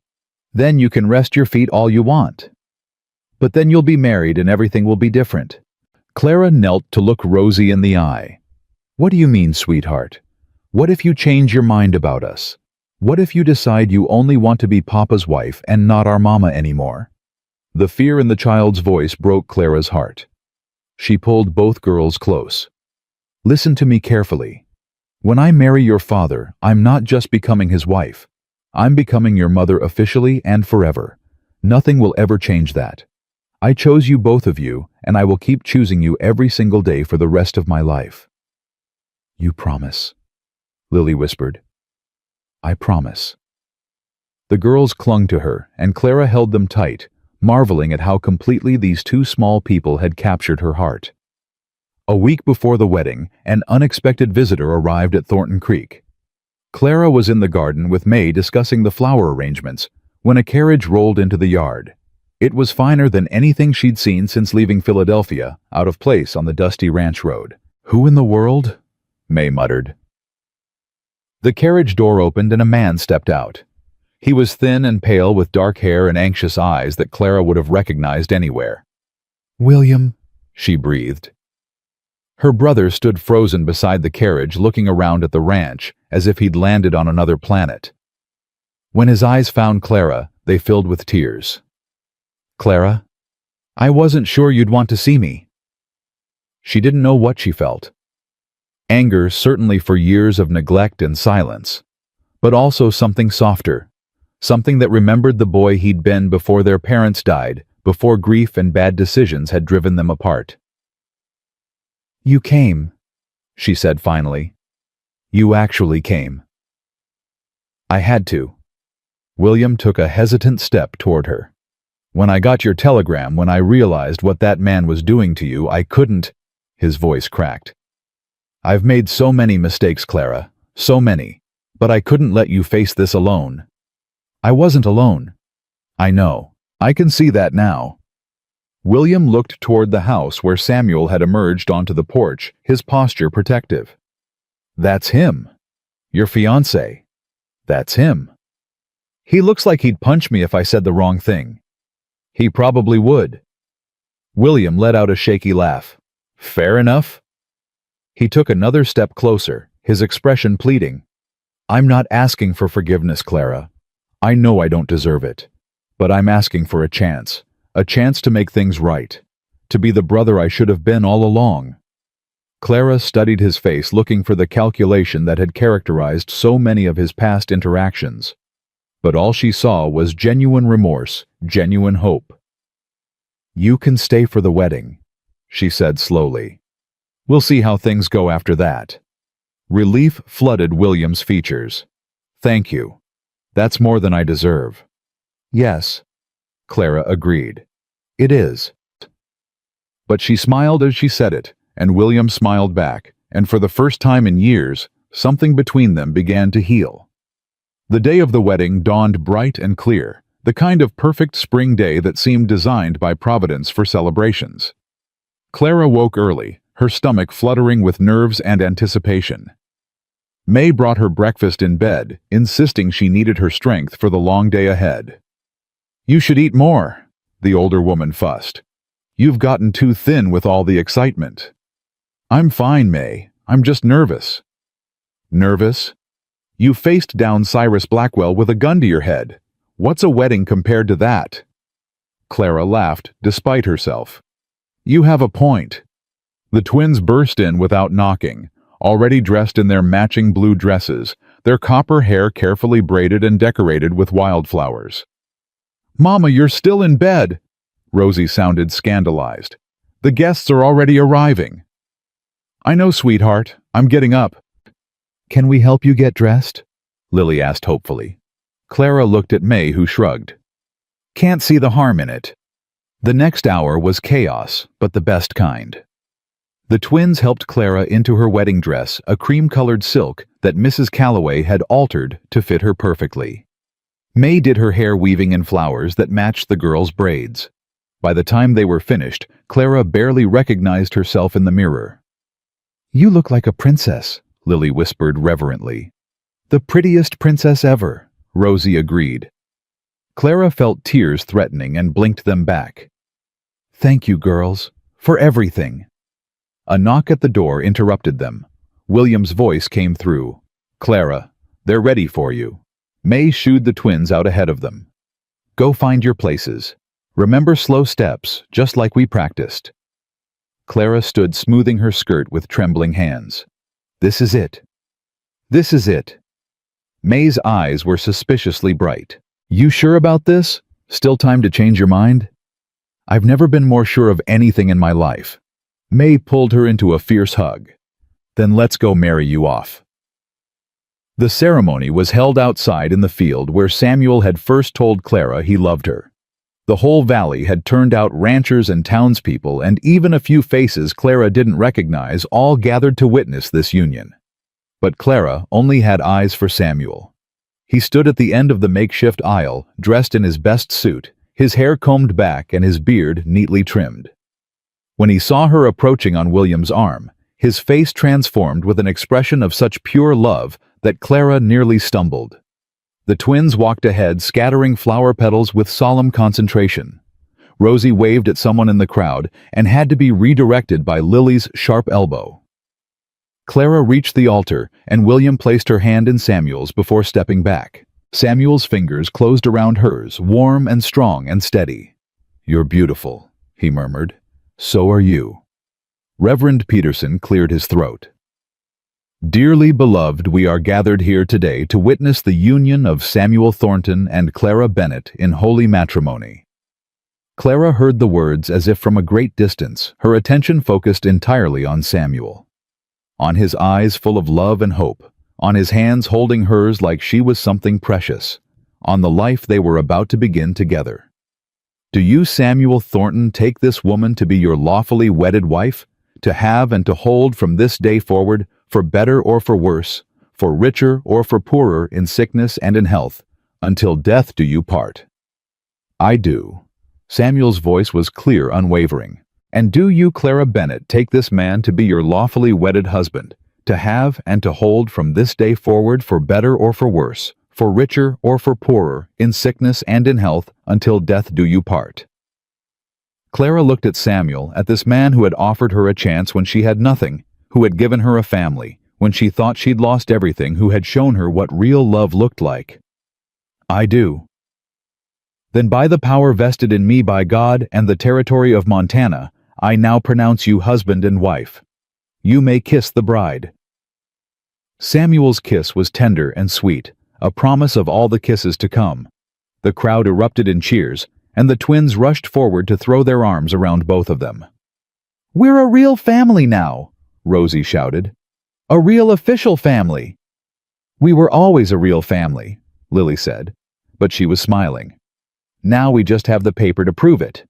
Then you can rest your feet all you want. But then you'll be married and everything will be different. Clara knelt to look Rosie in the eye. What do you mean, sweetheart? What if you change your mind about us? What if you decide you only want to be Papa's wife and not our mama anymore? The fear in the child's voice broke Clara's heart. She pulled both girls close. Listen to me carefully. When I marry your father, I'm not just becoming his wife. I'm becoming your mother officially and forever. Nothing will ever change that. I chose you, both of you, and I will keep choosing you every single day for the rest of my life. You promise? Lily whispered. I promise. The girls clung to her, and Clara held them tight, marveling at how completely these two small people had captured her heart. A week before the wedding, an unexpected visitor arrived at Thornton Creek. Clara was in the garden with May discussing the flower arrangements when a carriage rolled into the yard. It was finer than anything she'd seen since leaving Philadelphia, out of place on the dusty ranch road. Who in the world? May muttered. The carriage door opened and a man stepped out. He was thin and pale with dark hair and anxious eyes that Clara would have recognized anywhere. William, she breathed. Her brother stood frozen beside the carriage, looking around at the ranch as if he'd landed on another planet. When his eyes found Clara, they filled with tears. Clara, I wasn't sure you'd want to see me. She didn't know what she felt. Anger certainly for years of neglect and silence, but also something softer, something that remembered the boy he'd been before their parents died, before grief and bad decisions had driven them apart. "You came," she said finally. "You actually came." "I had to." William took a hesitant step toward her. "When I got your telegram, when I realized what that man was doing to you, I couldn't—" His voice cracked. "I've made so many mistakes, Clara, so many, but I couldn't let you face this alone." "I wasn't alone." "I know. I can see that now." William looked toward the house where Samuel had emerged onto the porch, his posture protective. "That's him. Your fiancé. That's him. He looks like he'd punch me if I said the wrong thing." "He probably would." William let out a shaky laugh. "Fair enough." He took another step closer, his expression pleading. "I'm not asking for forgiveness, Clara. I know I don't deserve it. But I'm asking for a chance to make things right, to be the brother I should have been all along." Clara studied his face, looking for the calculation that had characterized so many of his past interactions. But all she saw was genuine remorse, genuine hope. "You can stay for the wedding," she said slowly. "We'll see how things go after that." Relief flooded William's features. "Thank you. That's more than I deserve." "Yes," Clara agreed. "It is." But she smiled as she said it, and William smiled back, and for the first time in years, something between them began to heal. The day of the wedding dawned bright and clear, the kind of perfect spring day that seemed designed by Providence for celebrations. Clara woke early, her stomach fluttering with nerves and anticipation. May brought her breakfast in bed, insisting she needed her strength for the long day ahead. "You should eat more," the older woman fussed. "You've gotten too thin with all the excitement." "I'm fine, May. I'm just nervous." "Nervous? You faced down Cyrus Blackwell with a gun to your head. What's a wedding compared to that?" Clara laughed, despite herself. "You have a point." The twins burst in without knocking, already dressed in their matching blue dresses, their copper hair carefully braided and decorated with wildflowers. "Mama, you're still in bed!" Rosie sounded scandalized. "The guests are already arriving." "I know, sweetheart. I'm getting up." "Can we help you get dressed?" Lily asked hopefully. Clara looked at May, who shrugged. "Can't see the harm in it." The next hour was chaos, but the best kind. The twins helped Clara into her wedding dress, a cream-colored silk that Mrs. Calloway had altered to fit her perfectly. May did her hair weaving in flowers that matched the girls' braids. By the time they were finished, Clara barely recognized herself in the mirror. "You look like a princess," Lily whispered reverently. "The prettiest princess ever," Rosie agreed. Clara felt tears threatening and blinked them back. "Thank you, girls, for everything." A knock at the door interrupted them. William's voice came through. "Clara, they're ready for you." May shooed the twins out ahead of them. "Go find your places. Remember slow steps, just like we practiced." Clara stood smoothing her skirt with trembling hands. "This is it. This is it." May's eyes were suspiciously bright. "You sure about this? Still time to change your mind?" "I've never been more sure of anything in my life." May pulled her into a fierce hug. "Then let's go marry you off." The ceremony was held outside in the field where Samuel had first told Clara he loved her. The whole valley had turned out ranchers and townspeople, and even a few faces Clara didn't recognize all gathered to witness this union. But Clara only had eyes for Samuel. He stood at the end of the makeshift aisle, dressed in his best suit, his hair combed back and his beard neatly trimmed. When he saw her approaching on William's arm, his face transformed with an expression of such pure love that Clara nearly stumbled. The twins walked ahead, scattering flower petals with solemn concentration. Rosie waved at someone in the crowd and had to be redirected by Lily's sharp elbow. Clara reached the altar, and William placed her hand in Samuel's before stepping back. Samuel's fingers closed around hers, warm and strong and steady. "You're beautiful," he murmured. "So are you." Reverend Peterson cleared his throat. Dearly beloved, we are gathered here today to witness the union of Samuel Thornton and Clara Bennett in holy matrimony. Clara heard the words as if from a great distance, her attention focused entirely on Samuel. On his eyes full of love and hope, on his hands holding hers like she was something precious, on the life they were about to begin together. Do you, Samuel Thornton, take this woman to be your lawfully wedded wife, to have and to hold from this day forward, for better or for worse, for richer or for poorer, in sickness and in health, until death do you part? I do. Samuel's voice was clear, unwavering. And do you, Clara Bennett, take this man to be your lawfully wedded husband, to have and to hold from this day forward, for better or for worse, for richer or for poorer, in sickness and in health, until death do you part? Clara looked at Samuel, at this man who had offered her a chance when she had nothing, who had given her a family, when she thought she'd lost everything, who had shown her what real love looked like. I do. Then by the power vested in me by God and the territory of Montana, I now pronounce you husband and wife. You may kiss the bride. Samuel's kiss was tender and sweet, a promise of all the kisses to come. The crowd erupted in cheers, and the twins rushed forward to throw their arms around both of them. We're a real family now, Rosie shouted. A real official family. We were always a real family, Lily said, but she was smiling. Now we just have the paper to prove it.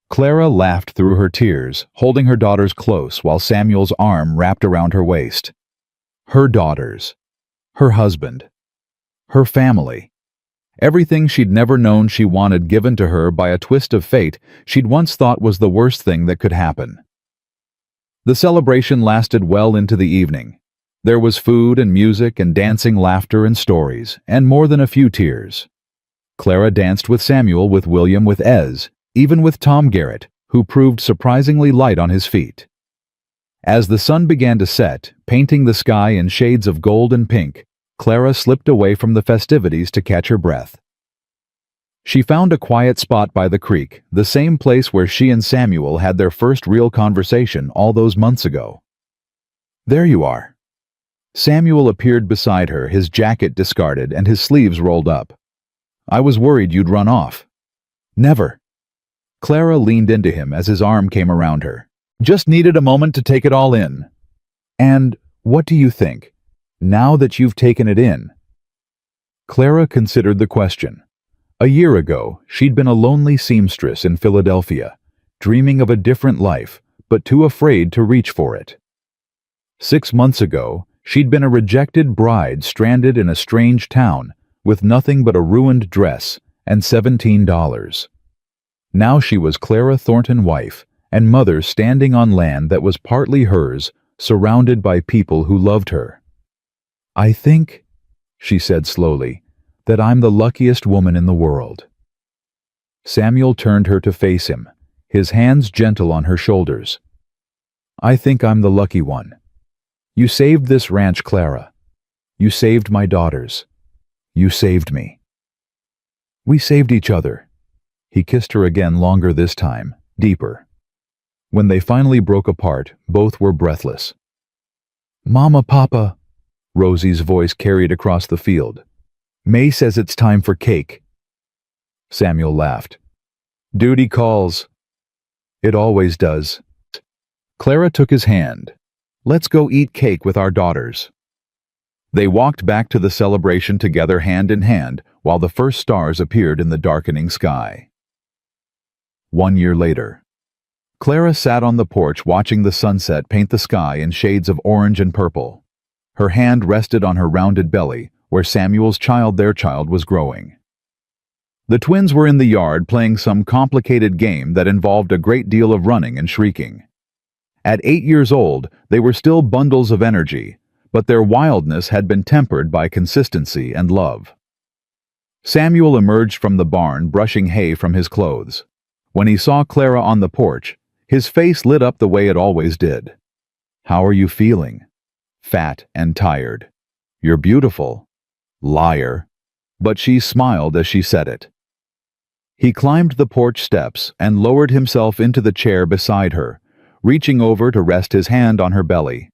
Clara laughed through her tears, holding her daughters close while Samuel's arm wrapped around her waist. Her daughters. Her husband. Her family. Everything she'd never known she wanted given to her by a twist of fate she'd once thought was the worst thing that could happen. The celebration lasted well into the evening. There was food and music and dancing, laughter and stories, and more than a few tears. Clara danced with Samuel, with William, with Ez, even with Tom Garrett, who proved surprisingly light on his feet. As the sun began to set, painting the sky in shades of gold and pink, Clara slipped away from the festivities to catch her breath. She found a quiet spot by the creek, the same place where she and Samuel had their first real conversation all those months ago. There you are. Samuel appeared beside her, his jacket discarded and his sleeves rolled up. I was worried you'd run off. Never. Clara leaned into him as his arm came around her. Just needed a moment to take it all in. And what do you think, now that you've taken it in? Clara considered the question. A year ago, she'd been a lonely seamstress in Philadelphia, dreaming of a different life, but too afraid to reach for it. 6 months ago, she'd been a rejected bride stranded in a strange town, with nothing but a ruined dress and $17. Now she was Clara Thornton, wife and mother, standing on land that was partly hers, surrounded by people who loved her. I think, she said slowly, that I'm the luckiest woman in the world. Samuel turned her to face him, his hands gentle on her shoulders. I think I'm the lucky one. You saved this ranch, Clara. You saved my daughters. You saved me. We saved each other. He kissed her again, longer this time, deeper. When they finally broke apart, both were breathless. Mama, Papa, Rosie's voice carried across the field. May says it's time for cake. Samuel laughed. Duty calls. It always does. Clara took his hand. Let's go eat cake with our daughters. They walked back to the celebration together, hand in hand, while the first stars appeared in the darkening sky. 1 year later. Clara sat on the porch watching the sunset paint the sky in shades of orange and purple. Her hand rested on her rounded belly, where Samuel's their child, was growing. The twins were in the yard playing some complicated game that involved a great deal of running and shrieking. At 8 years old, they were still bundles of energy, but their wildness had been tempered by consistency and love. Samuel emerged from the barn, brushing hay from his clothes. When he saw Clara on the porch, his face lit up the way it always did. How are you feeling? Fat and tired. You're beautiful. Liar. But she smiled as she said it. He climbed the porch steps and lowered himself into the chair beside her, reaching over to rest his hand on her belly.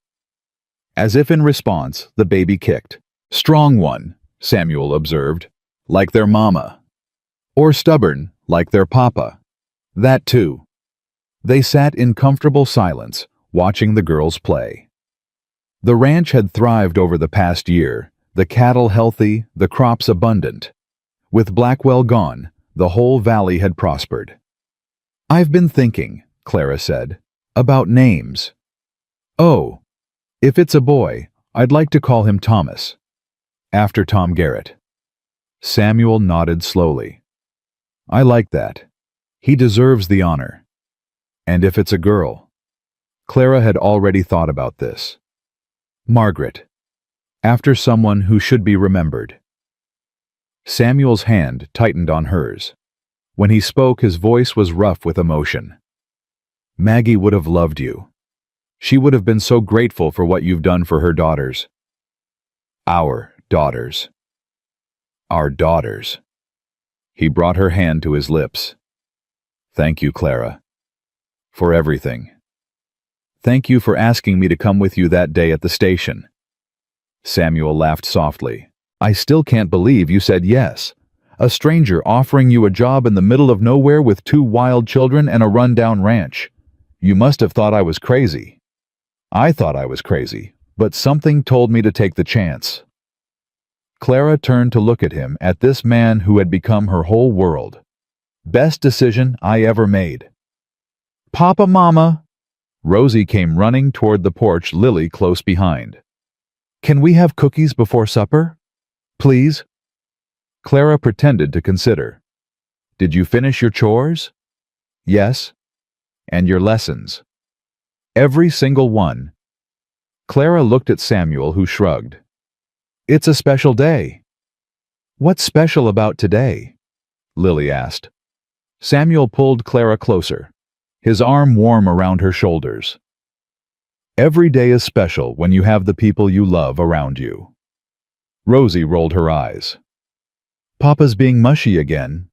As if in response, the baby kicked. Strong one, Samuel observed, like their mama. Or stubborn, like their papa. That too. They sat in comfortable silence, watching the girls play. The ranch had thrived over the past year, the cattle healthy, the crops abundant. With Blackwell gone, the whole valley had prospered. I've been thinking, Clara said, about names. Oh, if it's a boy, I'd like to call him Thomas. After Tom Garrett. Samuel nodded slowly. I like that. He deserves the honor. And if it's a girl? Clara had already thought about this. Margaret. After someone who should be remembered. Samuel's hand tightened on hers. When he spoke, his voice was rough with emotion. Maggie would have loved you. She would have been so grateful for what you've done for her daughters. Our daughters. Our daughters. He brought her hand to his lips. Thank you, Clara. For everything. Thank you for asking me to come with you that day at the station. Samuel laughed softly. I still can't believe you said yes. A stranger offering you a job in the middle of nowhere with 2 wild children and a run-down ranch. You must have thought I was crazy. I thought I was crazy, but something told me to take the chance. Clara turned to look at him, at this man who had become her whole world. Best decision I ever made. Papa, Mama! Rosie came running toward the porch, Lily close behind. Can we have cookies before supper? Please? Clara pretended to consider. Did you finish your chores? Yes. And your lessons? Every single one. Clara looked at Samuel, who shrugged. It's a special day. What's special about today? Lily asked. Samuel pulled Clara closer, his arm warm around her shoulders. Every day is special when you have the people you love around you. Rosie rolled her eyes. Papa's being mushy again.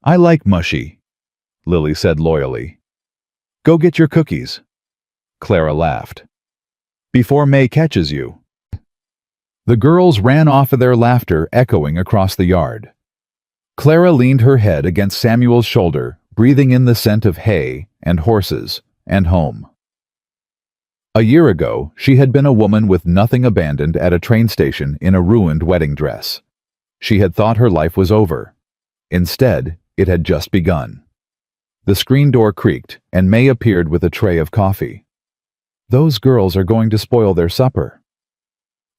I like mushy, Lily said loyally. Go get your cookies. Clara laughed. Before May catches you. The girls ran off, of their laughter echoing across the yard. Clara leaned her head against Samuel's shoulder, breathing in the scent of hay and horses and home. A year ago, she had been a woman with nothing, abandoned at a train station in a ruined wedding dress. She had thought her life was over. Instead, it had just begun. The screen door creaked, and May appeared with a tray of coffee. Those girls are going to spoil their supper.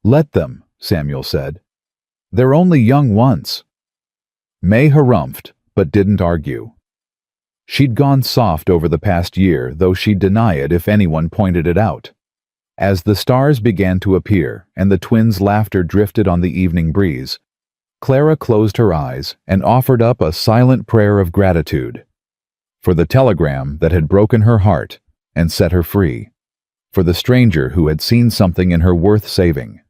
Let them, Samuel said. They're only young once. May harumphed, but didn't argue. She'd gone soft over the past year, though she'd deny it if anyone pointed it out. As the stars began to appear and the twins' laughter drifted on the evening breeze, Clara closed her eyes and offered up a silent prayer of gratitude. For the telegram that had broken her heart and set her free. For the stranger who had seen something in her worth saving.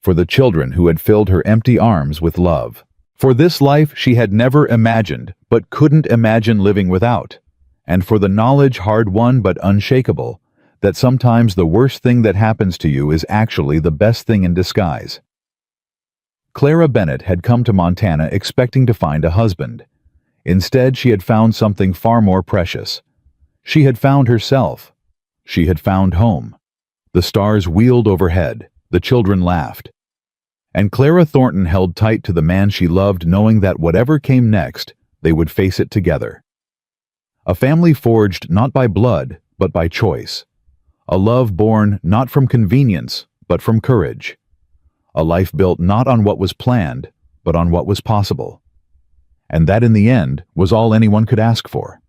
For the children who had filled her empty arms with love. For this life she had never imagined but couldn't imagine living without. And for the knowledge, hard-won but unshakable, that sometimes the worst thing that happens to you is actually the best thing in disguise. Clara Bennett had come to Montana expecting to find a husband. Instead, she had found something far more precious. She had found herself. She had found home. The stars wheeled overhead. The children laughed. And Clara Thornton held tight to the man she loved, knowing that whatever came next, they would face it together. A family forged not by blood, but by choice. A love born not from convenience, but from courage. A life built not on what was planned, but on what was possible. And that in the end was all anyone could ask for.